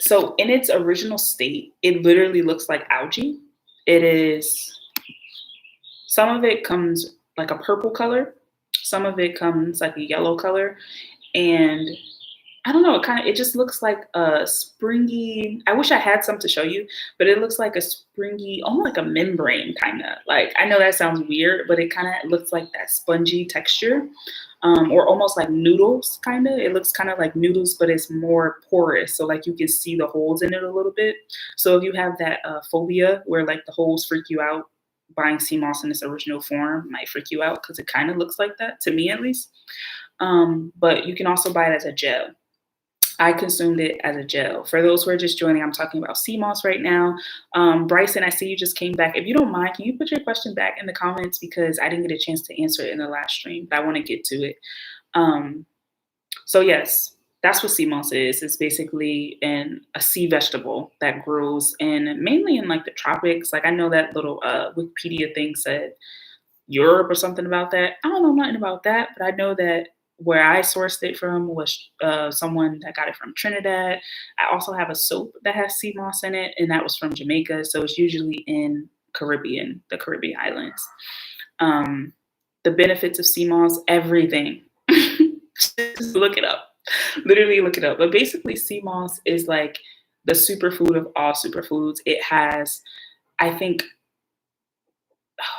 So in its original state, it literally looks like algae. Some of it comes like a purple color, some of it comes like a yellow color, and I don't know, it just looks like a springy, I wish I had some to show you, but it looks like a springy, almost like a membrane kind of. Like, I know that sounds weird, but it kind of looks like that spongy texture, or almost like noodles, kind of. It looks kind of like noodles, but it's more porous, so like you can see the holes in it a little bit. So if you have that phobia where like the holes freak you out, buying sea moss in its original form might freak you out because it kind of looks like that, to me at least. But you can also buy it as a gel. I consumed it as a gel. For those who are just joining, I'm talking about sea moss right now. Bryson, I see you just came back. If you don't mind, can you put your question back in the comments, because I didn't get a chance to answer it in the last stream, but I want to get to it. So yes, that's what sea moss is. It's basically a sea vegetable that grows mainly in like the tropics. Like, I know that little Wikipedia thing said Europe or something about that. I don't know nothing about that, but I know that where I sourced it from was someone that got it from Trinidad. I also have a soap that has sea moss in it, and that was from Jamaica. So it's usually in the Caribbean islands. The benefits of sea moss, everything. Just look it up. Literally look it up. But basically, sea moss is like the superfood of all superfoods. It has I think,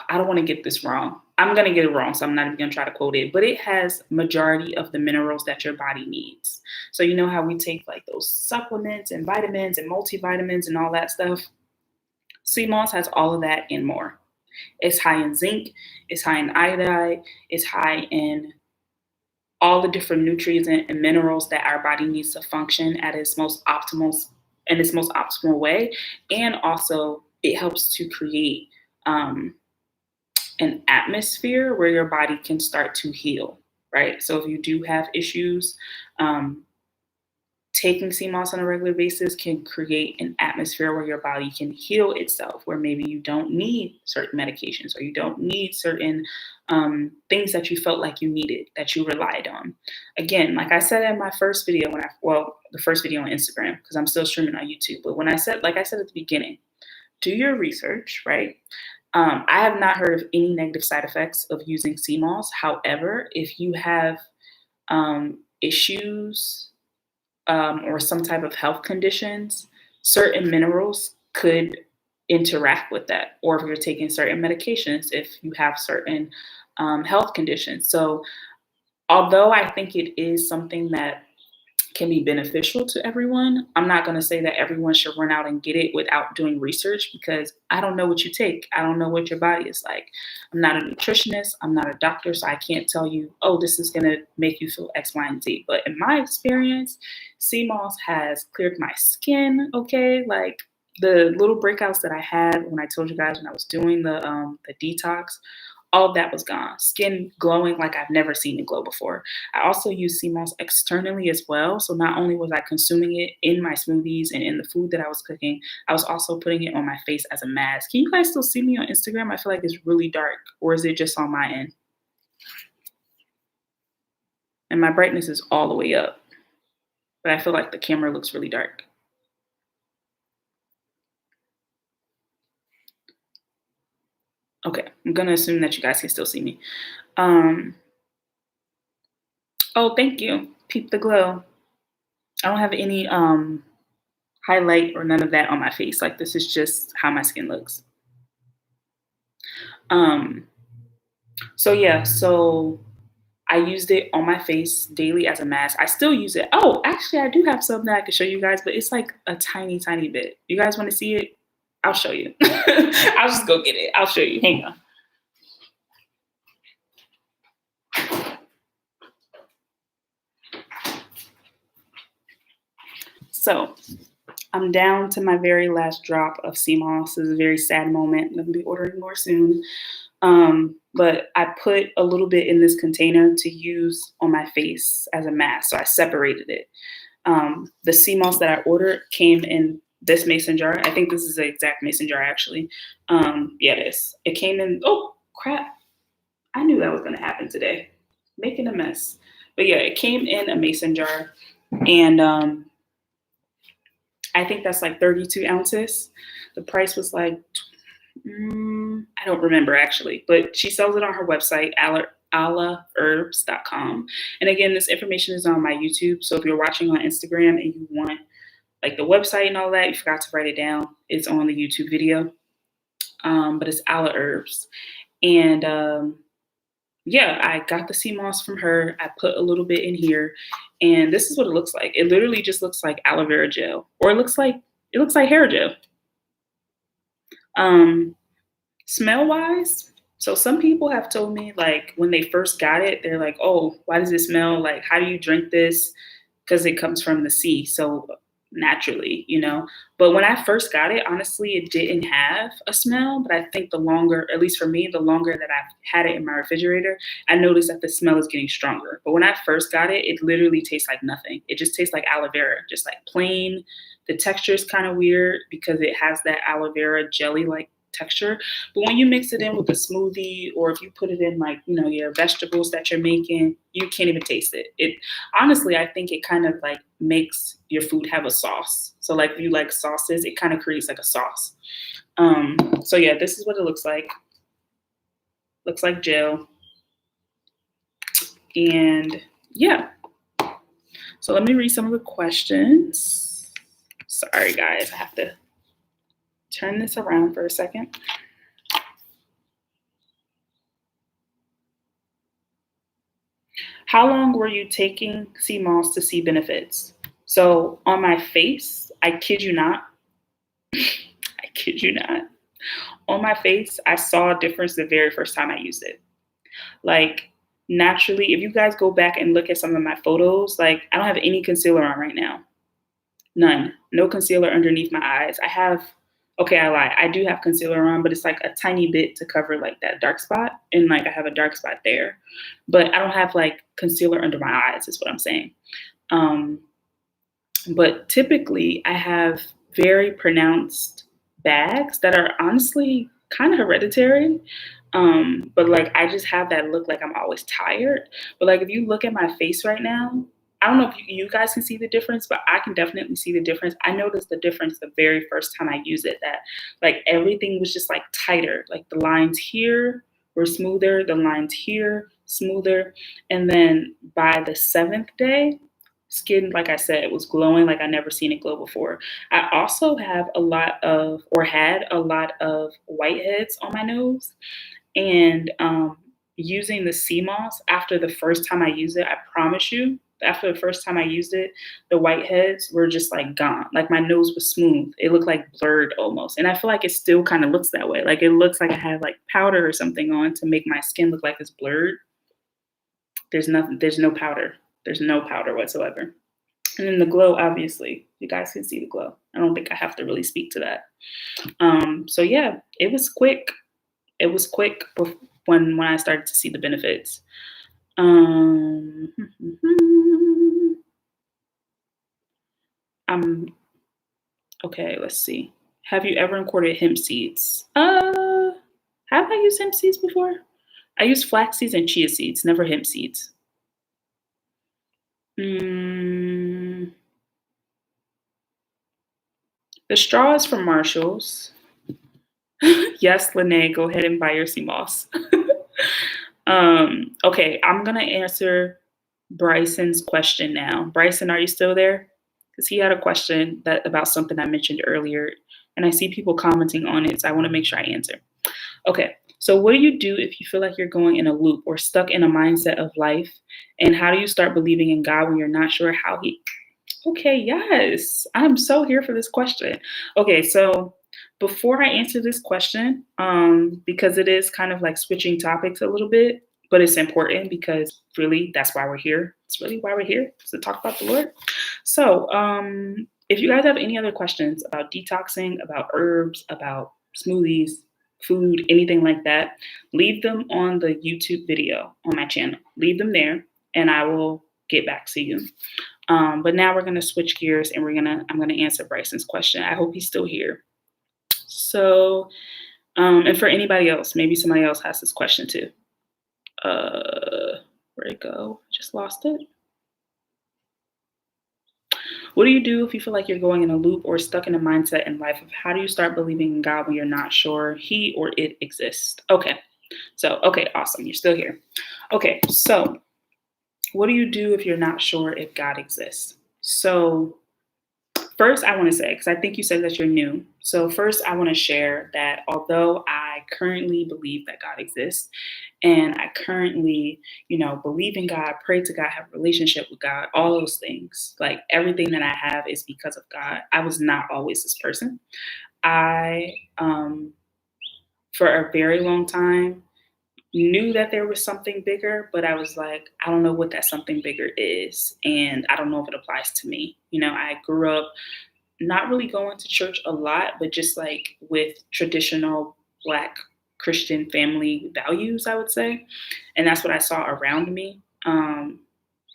I don't want to get this wrong. I'm going to get it wrong, so I'm not even going to try to quote it, but it has majority of the minerals that your body needs. So you know how we take like those supplements and vitamins and multivitamins and all that stuff? Sea moss has all of that and more. It's high in zinc, it's high in iodide, it's high in all the different nutrients and minerals that our body needs to function at its most optimal way. And also it helps to create an atmosphere where your body can start to heal, right? So if you do have issues, taking sea moss on a regular basis can create an atmosphere where your body can heal itself, where maybe you don't need certain medications or you don't need certain things that you felt like you needed, that you relied on. Again, like I said in my first video, the first video on Instagram, because I'm still streaming on YouTube, but like I said at the beginning, do your research, right? I have not heard of any negative side effects of using sea moss. However, if you have issues or some type of health conditions, certain minerals could interact with that. Or if you're taking certain medications, if you have certain health conditions. So although I think it is something that can be beneficial to everyone, I'm not going to say that everyone should run out and get it without doing research, because I don't know what you take. I don't know what your body is like. I'm not a nutritionist. I'm not a doctor, so I can't tell you, oh, this is going to make you feel X, Y, and Z. But in my experience, sea moss has cleared my skin, okay? Like the little breakouts that I had when I told you guys when I was doing the detox, all of that was gone. Skin glowing like I've never seen it glow before. I also use sea moss externally as well. So not only was I consuming it in my smoothies and in the food that I was cooking, I was also putting it on my face as a mask. Can you guys still see me on Instagram? I feel like it's really dark, or is it just on my end? And my brightness is all the way up, but I feel like the camera looks really dark. Okay, I'm gonna assume that you guys can still see me. Oh, thank you. Peep the glow. I don't have any highlight or none of that on my face. Like this is just how my skin looks. So yeah, so I used it on my face daily as a mask. I still use it. Oh, actually I do have something that I can show you guys, but it's like a tiny, tiny bit. You guys want to see it? I'll show you. I'll just go get it. I'll show you. Hang on. So I'm down to my very last drop of sea moss. This is a very sad moment. I'm gonna be ordering more soon. But I put a little bit in this container to use on my face as a mask. So I separated it. The sea moss that I ordered came in this mason jar. I think this is the exact mason jar actually. Yeah, it is. It came in, oh crap. I knew that was gonna happen today. Making a mess. But yeah, it came in a mason jar, and I think that's like 32 ounces. The price was like, I don't remember actually, but she sells it on her website, alaherbs.com. And again, this information is on my YouTube. So if you're watching on Instagram and you want like the website and all that, you forgot to write it down, it's on the YouTube video. But it's Ala Herbs. And yeah, I got the sea moss from her. I put a little bit in here, and this is what it looks like. It literally just looks like aloe vera gel, or it looks like hair gel. Smell wise, so some people have told me like when they first got it, they're like, oh, why does it smell? Like, how do you drink this? Because it comes from the sea. So naturally, you know. But when I first got it, honestly, it didn't have a smell. But I think the longer, at least for me, the longer that I've had it in my refrigerator, I noticed that the smell is getting stronger. But when I first got it, it literally tastes like nothing. It just tastes like aloe vera, just like plain. The texture is kind of weird because it has that aloe vera jelly-like texture. But when you mix it in with a smoothie, or if you put it in like, you know, your vegetables that you're making, you can't even taste it. It honestly, I think it kind of like makes your food have a sauce. So like if you like sauces, it kind of creates like a sauce. So yeah, this is what it looks like. Looks like gel. And yeah. So let me read some of the questions. Sorry guys, I have to turn this around for a second. How long were you taking sea moss to see benefits? So on my face, I kid you not, I kid you not. On my face, I saw a difference the very first time I used it. Like naturally, if you guys go back and look at some of my photos, like I don't have any concealer on right now. None. No concealer underneath my eyes. Okay, I lie. I do have concealer on, but it's like a tiny bit to cover like that dark spot. And like I have a dark spot there. But I don't have like concealer under my eyes, is what I'm saying. But typically I have very pronounced bags that are honestly kind of hereditary. But like I just have that look like I'm always tired. But like if you look at my face right now, I don't know if you guys can see the difference, but I can definitely see the difference. I noticed the difference the very first time I used it, that like everything was just like tighter. Like the lines here were smoother, the lines here smoother. And then by the 7th day, skin, like I said, it was glowing like I never seen it glow before. I also have had a lot of whiteheads on my nose. And using the sea moss after the first time I used it, I promise you, after the first time I used it, the whiteheads were just like gone. Like my nose was smooth. It looked like blurred almost. And I feel like it still kind of looks that way. Like it looks like I have like powder or something on to make my skin look like it's blurred. There's no powder. There's no powder whatsoever. And then the glow, obviously, you guys can see the glow. I don't think I have to really speak to that. So yeah, it was quick. It was quick when I started to see the benefits. Okay, let's see. Have you ever imported hemp seeds? Have I used hemp seeds before? I used flax seeds and chia seeds, never hemp seeds. The straw is from Marshall's. Yes, Lene, go ahead and buy your sea moss. Okay, I'm gonna answer Bryson's question now. Bryson, are you still there? Because he had a question about something I mentioned earlier, and I see people commenting on it, so I want to make sure I answer. Okay, so what do you do if you feel like you're going in a loop or stuck in a mindset of life? And how do you start believing in God when you're not sure how He? Okay, yes, I'm so here for this question. Okay, so before I answer this question, because it is kind of like switching topics a little bit, but it's important because really that's why we're here. It's really why we're here, to talk about the Lord. So if you guys have any other questions about detoxing, about herbs, about smoothies, food, anything like that, leave them on the YouTube video on my channel. Leave them there and I will get back to you. But now we're going to switch gears and I'm going to answer Bryson's question. I hope he's still here. So, and for anybody else, maybe somebody else has this question too. Where'd it go? Just lost it. What do you do if you feel like you're going in a loop or stuck in a mindset in life of how do you start believing in God when you're not sure He or it exists? Okay. So, okay, awesome. You're still here. Okay. So what do you do if you're not sure if God exists? So first, I want to say, because I think you said that you're new. So first, I want to share that although I currently believe that God exists, and I currently, believe in God, pray to God, have a relationship with God, all those things, like everything that I have is because of God. I was not always this person. I, for a very long time, knew that there was something bigger, but I was like, I don't know what that something bigger is. And I don't know if it applies to me. I grew up not really going to church a lot, but just like with traditional Black Christian family values, I would say. And that's what I saw around me. And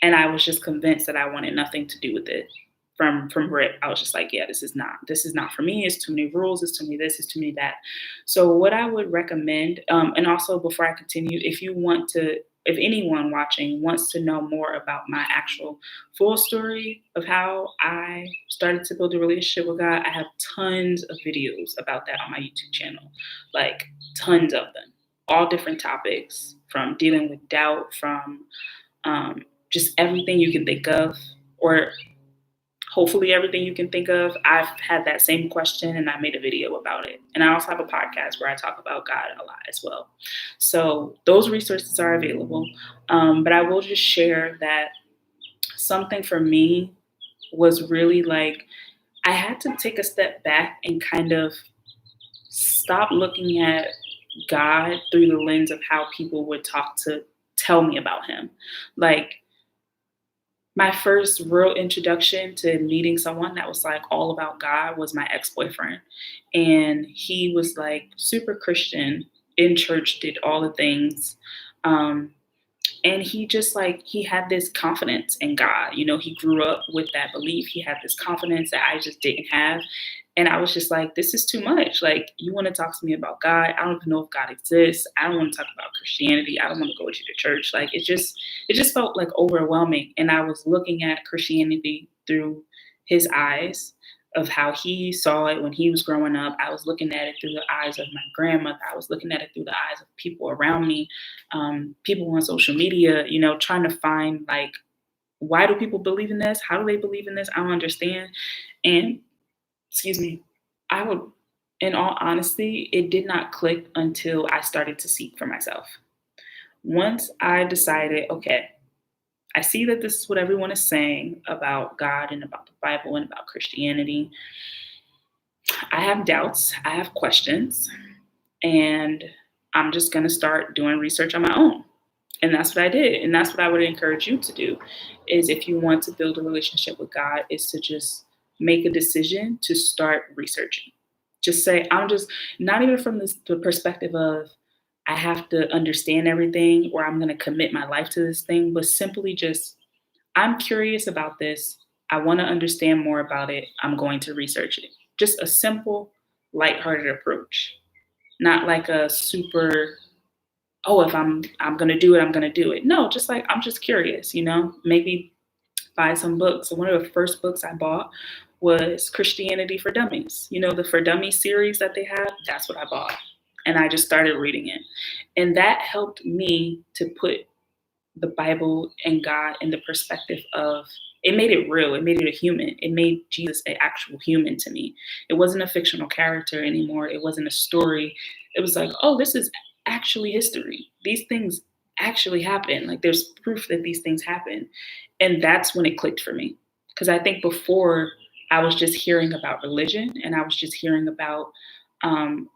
I was just convinced that I wanted nothing to do with it. From rip, I was just like, yeah, this is not for me. It's too many rules. It's too many this. It's too many that. So what I would recommend, and also before I continue, if anyone watching wants to know more about my actual full story of how I started to build a relationship with God, I have tons of videos about that on my YouTube channel, like tons of them, all different topics, from dealing with doubt, from just everything you can think of, or hopefully everything you can think of. I've had that same question and I made a video about it. And I also have a podcast where I talk about God a lot as well. So those resources are available. But I will just share that something for me was really like, I had to take a step back and kind of stop looking at God through the lens of how people would talk to tell me about him. Like, my first real introduction to meeting someone that was like all about God was my ex-boyfriend. And he was like super Christian, in church, did all the things. And he just like, he had this confidence in God. You know, he grew up with that belief. He had this confidence that I just didn't have. And I was just like, this is too much. Like, you want to talk to me about God? I don't even know if God exists. I don't want to talk about Christianity. I don't want to go with you to church. Like, it just felt like overwhelming. And I was looking at Christianity through his eyes of how he saw it when he was growing up. I was looking at it through the eyes of my grandmother. I was looking at it through the eyes of people around me, people on social media, you know, trying to find like, why do people believe in this? How do they believe in this? I don't understand. And excuse me, I would, in all honesty, it did not click until I started to seek for myself. Once I decided, okay, I see that this is what everyone is saying about God and about the Bible and about Christianity. I have doubts, I have questions, and I'm just going to start doing research on my own. And that's what I did. And that's what I would encourage you to do, is if you want to build a relationship with God, is to just make a decision to start researching. Just say, I'm just not even from the perspective of I have to understand everything or I'm going to commit my life to this thing, but simply just, I'm curious about this. I want to understand more about it. I'm going to research it. Just a simple, lighthearted approach, not like a super, oh, if I'm going to do it, I'm going to do it. No, just like, I'm just curious, you know, maybe buy some books. So one of the first books I bought was Christianity for Dummies. You know, the For Dummies series that they have, that's what I bought. And I just started reading it. And that helped me to put the Bible and God in the perspective of, it made it real. It made it a human. It made Jesus an actual human to me. It wasn't a fictional character anymore. It wasn't a story. It was like, oh, this is actually history. These things actually happen. Like, there's proof that these things happen. And that's when it clicked for me. Because I think before, I was just hearing about religion and I was just hearing about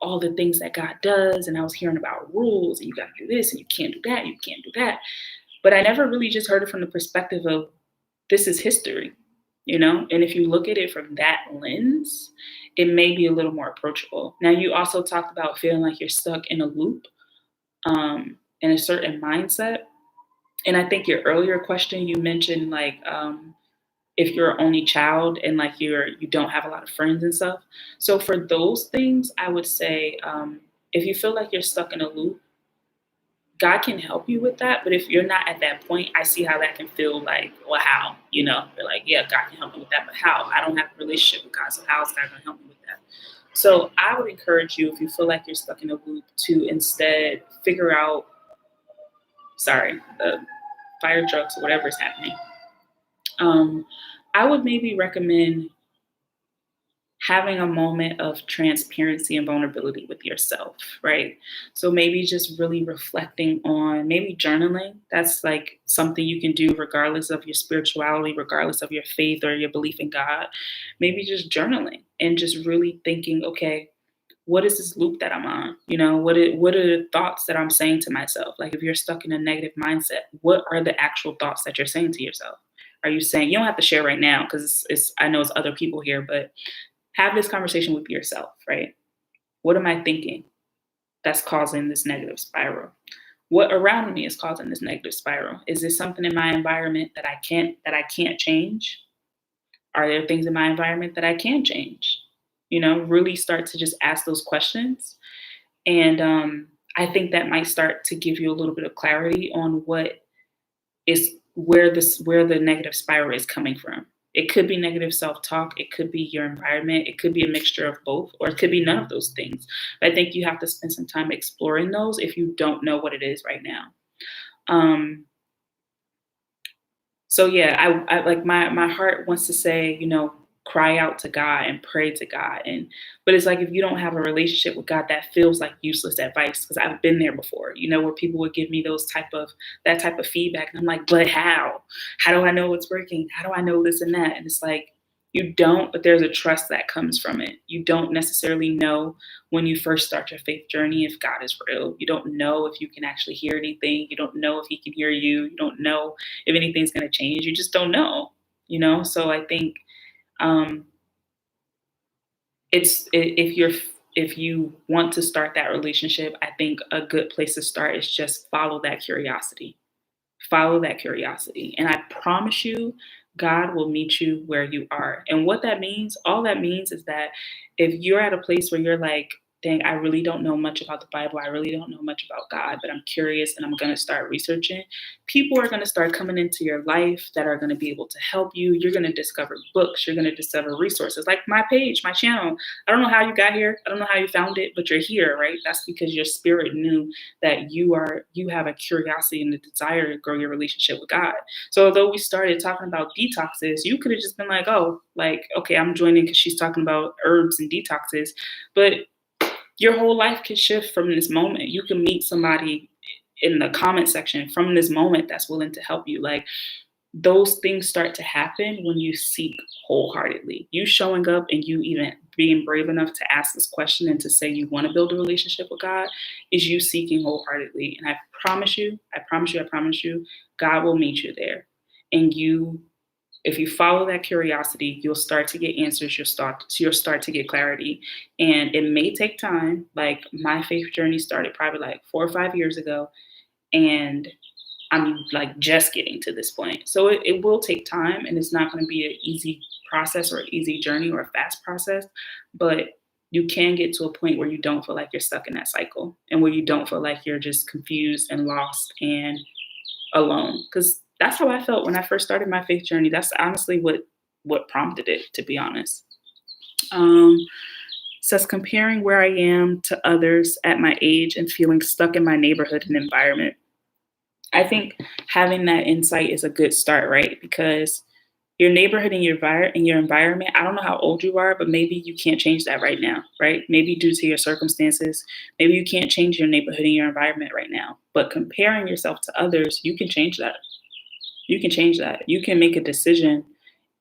all the things that God does. And I was hearing about rules and you got to do this and you can't do that. You can't do that. But I never really just heard it from the perspective of, this is history, you know? And if you look at it from that lens, it may be a little more approachable. Now, you also talked about feeling like you're stuck in a loop, in a certain mindset. And I think your earlier question, you mentioned like, if you're an only child and like you don't have a lot of friends and stuff. So for those things, I would say, if you feel like you're stuck in a loop, God can help you with that. But if you're not at that point, I see how that can feel like, well, how? You know, they're like, yeah, God can help me with that, but how? I don't have a relationship with God, so how is God going to help me with that? So I would encourage you, if you feel like you're stuck in a loop, to instead figure out, the fire trucks or whatever is happening. I would maybe recommend having a moment of transparency and vulnerability with yourself, right? So maybe just really reflecting on, maybe journaling. That's like something you can do regardless of your spirituality, regardless of your faith or your belief in God. Maybe just journaling and just really thinking, okay, what is this loop that I'm on? You know, what are the thoughts that I'm saying to myself? Like, if you're stuck in a negative mindset, what are the actual thoughts that you're saying to yourself? Are you saying, you don't have to share right now because I know it's other people here, but have this conversation with yourself, right? What am I thinking that's causing this negative spiral? What around me is causing this negative spiral? Is there something in my environment that I can't change? Are there things in my environment that I can change? You know, really start to just ask those questions. And I think that might start to give you a little bit of clarity on where the negative spiral is coming from. It could be negative self-talk. It could be your environment. It could be a mixture of both, or it could be none of those things. But I think you have to spend some time exploring those if you don't know what it is right now. So yeah, I like my heart wants to say, cry out to God and pray to God. But it's like if you don't have a relationship with God, that feels like useless advice because I've been there before, where people would give me that type of feedback. And I'm like, but how? How do I know what's working? How do I know this and that? And it's like you don't, but there's a trust that comes from it. You don't necessarily know when you first start your faith journey if God is real. You don't know if you can actually hear anything. You don't know if he can hear you. You don't know if anything's going to change. You just don't know. So I think if you want to start that relationship, I think a good place to start is just follow that curiosity. Follow that curiosity. And I promise you, God will meet you where you are. And what that means, all that means is that if you're at a place where you're like, dang, I really don't know much about the Bible. I really don't know much about God, but I'm curious and I'm going to start researching. People are going to start coming into your life that are going to be able to help you. You're going to discover books. You're going to discover resources like my page, my channel. I don't know how you got here. I don't know how you found it, but you're here, right? That's because your spirit knew that you have a curiosity and a desire to grow your relationship with God. So although we started talking about detoxes, you could have just been like, oh, like, okay, I'm joining because she's talking about herbs and detoxes. But your whole life can shift from this moment. You can meet somebody in the comment section from this moment that's willing to help you. Like those things start to happen when you seek wholeheartedly. You showing up and you even being brave enough to ask this question and to say you want to build a relationship with God is you seeking wholeheartedly. And I promise you, God will meet you there. And if you follow that curiosity, you'll start to get answers. You'll start to get clarity. And it may take time. Like my faith journey started probably like 4 or 5 years ago. And I'm like just getting to this point. So it will take time, and it's not going to be an easy process or an easy journey or a fast process. But you can get to a point where you don't feel like you're stuck in that cycle and where you don't feel like you're just confused and lost and alone. Because that's how I felt when I first started my faith journey. That's honestly what prompted it, to be honest. Says comparing where I am to others at my age and feeling stuck in my neighborhood and environment. I think having that insight is a good start, right? Because your neighborhood and your environment, I don't know how old you are, but maybe you can't change that right now, right? Maybe due to your circumstances, maybe you can't change your neighborhood and your environment right now. But comparing yourself to others, you can change that. You can change that. You can make a decision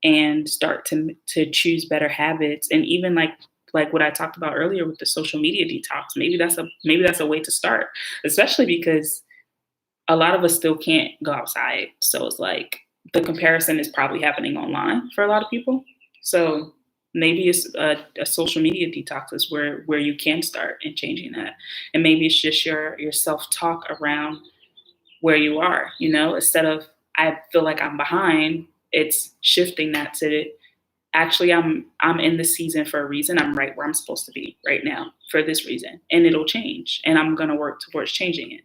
and start to choose better habits. And even like what I talked about earlier with the social media detox, maybe that's a way to start, especially because a lot of us still can't go outside. So it's like the comparison is probably happening online for a lot of people. So maybe it's a social media detox is where you can start in changing that. And maybe it's just your self-talk around where you are, instead of I feel like I'm behind, it's shifting that to actually I'm in the season for a reason. I'm right where I'm supposed to be right now for this reason. And it'll change. And I'm gonna work towards changing it.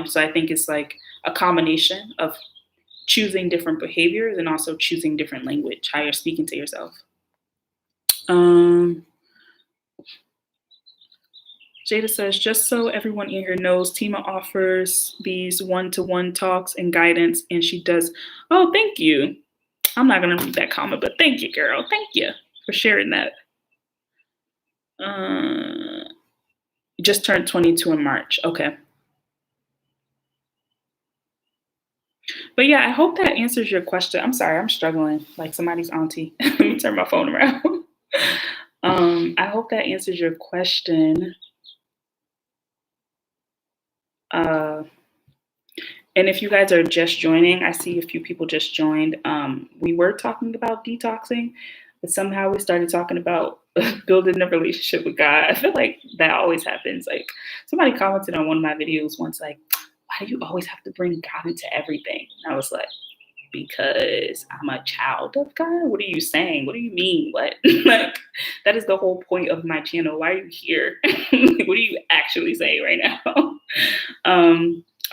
So I think it's like a combination of choosing different behaviors and also choosing different language, how you're speaking to yourself. Jada says, just so everyone in here knows, Tima offers these one-to-one talks and guidance, and she does. Oh, thank you. I'm not going to read that comment, but thank you, girl. Thank you for sharing that. Just turned 22 in March. Okay. But yeah, I hope that answers your question. I'm sorry, I'm struggling like somebody's auntie. Let me turn my phone around. I hope that answers your question. And if you guys are just joining, I see a few people just joined. We were talking about detoxing, but somehow we started talking about building a relationship with God. I feel like that always happens. Like somebody commented on one of my videos once, like, why do you always have to bring God into everything? And I was like, because I'm a child of God? What are you saying? What do you mean? What? Like, that is the whole point of my channel. Why are you here? What are you actually saying right now?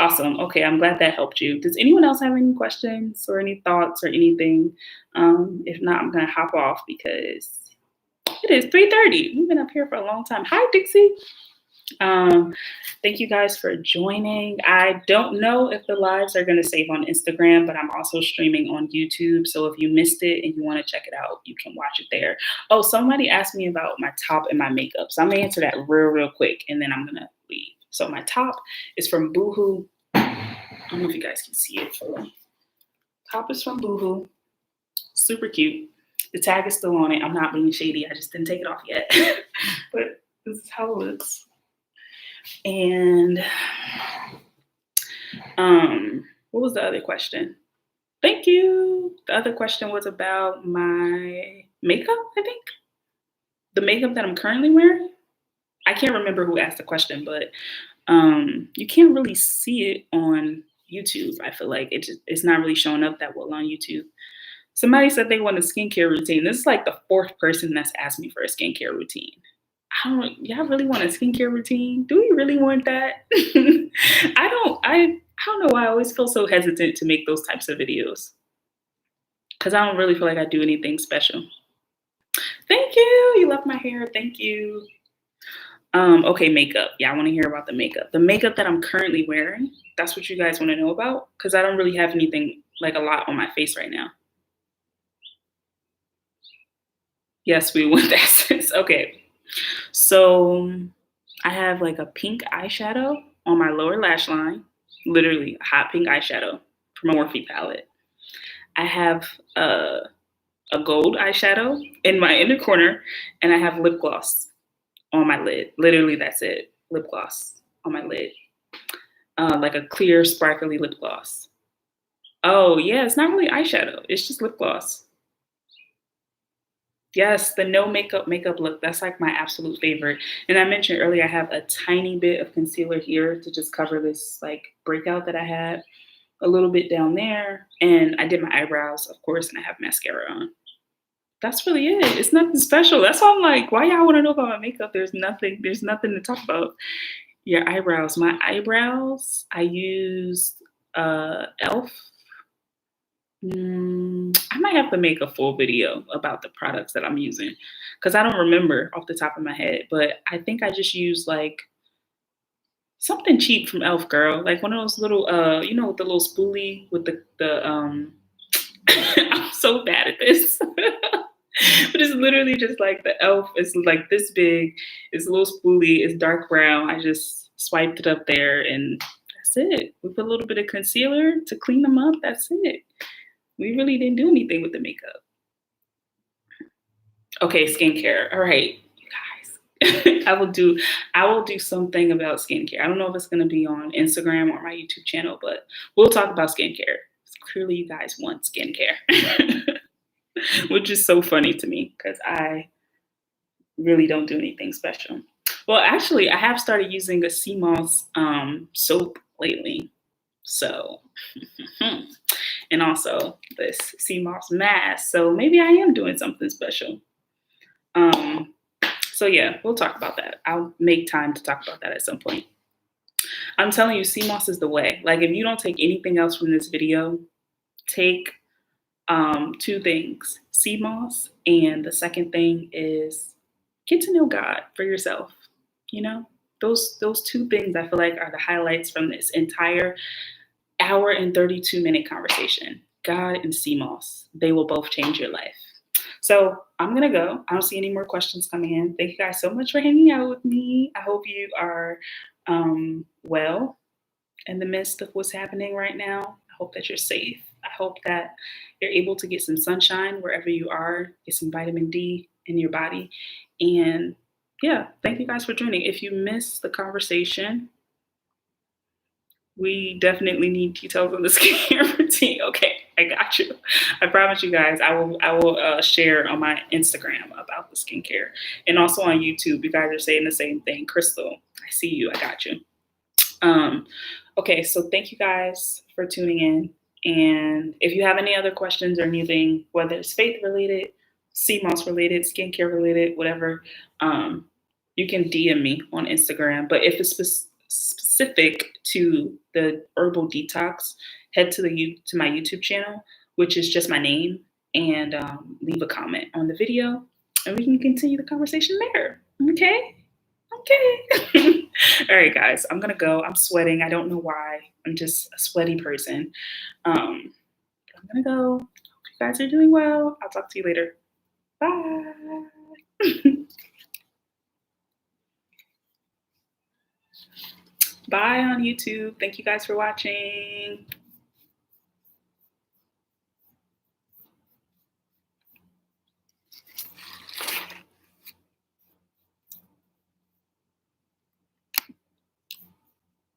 Awesome. Okay, I'm glad that helped you. Does anyone else have any questions or any thoughts or anything? If not, I'm gonna hop off because it is 3:30. We've been up here for a long time. Hi, Dixie. Thank you guys for joining. I don't know if the lives are going to save on Instagram, but I'm also streaming on YouTube. So if you missed it and you want to check it out, you can watch it there. Oh, somebody asked me about my top and my makeup. So I'm going to answer that real quick, and then I'm going to leave. So my top is from Boohoo. I don't know if you guys can see it fully. Top is from Boohoo. Super cute. The tag is still on it. I'm not being shady. I just didn't take it off yet. But this is how it looks. And what was the other question? Thank you. The other question was about my makeup, I think. The makeup that I'm currently wearing. I can't remember who asked the question, but you can't really see it on YouTube. I feel like it's not really showing up that well on YouTube. Somebody said they want a skincare routine. This is like the fourth person that's asked me for a skincare routine. Y'all really want a skincare routine? Do we really want that? I don't know why I always feel so hesitant to make those types of videos. Because I don't really feel like I do anything special. Thank you. You love my hair. Thank you. Okay, makeup. Yeah, I want to hear about the makeup. The makeup that I'm currently wearing, that's what you guys want to know about? Because I don't really have anything, like a lot on my face right now. Yes, we want that sense. Okay. So I have like a pink eyeshadow on my lower lash line, literally a hot pink eyeshadow from a Morphe palette. I have a gold eyeshadow in my inner corner, and I have lip gloss on my lid. Literally, that's it. Lip gloss on my lid. Like a clear, sparkly lip gloss. Oh, yeah, it's not really eyeshadow. It's just lip gloss. Yes, the no makeup look. That's like my absolute favorite. And I mentioned earlier, I have a tiny bit of concealer here to just cover this like breakout that I had. A little bit down there. And I did my eyebrows, of course, and I have mascara on. That's really it. It's nothing special. That's why I'm like, why y'all want to know about my makeup? There's nothing to talk about. Your eyebrows. My eyebrows, I used e.l.f. I might have to make a full video about the products that I'm using because I don't remember off the top of my head, but I think I just used like something cheap from e.l.f. girl, like one of those little, with the little spoolie with the I'm so bad at this. But it's literally just like the e.l.f. is like this big, it's a little spoolie, it's dark brown. I just swiped it up there and that's it. We put a little bit of concealer to clean them up. That's it. We really didn't do anything with the makeup. Okay, skincare. All right, you guys. I will do something about skincare. I don't know if it's gonna be on Instagram or my YouTube channel, but we'll talk about skincare. Clearly you guys want skincare. Which is so funny to me because I really don't do anything special. Well, actually, I have started using a sea moss soap lately. So and also this sea moss mask. So maybe I am doing something special. So yeah, we'll talk about that. I'll make time to talk about that at some point. I'm telling you, sea moss is the way. Like if you don't take anything else from this video, take two things: sea moss, and the second thing is get to know God for yourself. You know, those two things I feel like are the highlights from this entire hour and 32-minute conversation. God and sea moss, they will both change your life. So I'm gonna go. I don't see any more questions coming in. Thank you guys so much for hanging out with me. I hope you are well in the midst of what's happening right now. I hope that you're safe. I hope that you're able to get some sunshine wherever you are, get some vitamin D in your body. And yeah, thank you guys for joining. If you missed the conversation, we definitely need details on the skincare routine. Okay, I got you. I promise you guys, I will share on my Instagram about the skincare and also on YouTube. You guys are saying the same thing. Crystal, I see you. I got you. Okay, so thank you guys for tuning in. And if you have any other questions or anything, whether it's faith related, sea moss related, skincare related, whatever, you can DM me on Instagram. But if it's specific to the herbal detox, head to my YouTube channel, which is just my name, and leave a comment on the video, and we can continue the conversation there. Okay? Okay. All right, guys, I'm gonna go. I'm sweating. I don't know why. I'm just a sweaty person. I'm gonna go. Hope you guys are doing well. I'll talk to you later. Bye. Bye on YouTube. Thank you guys for watching.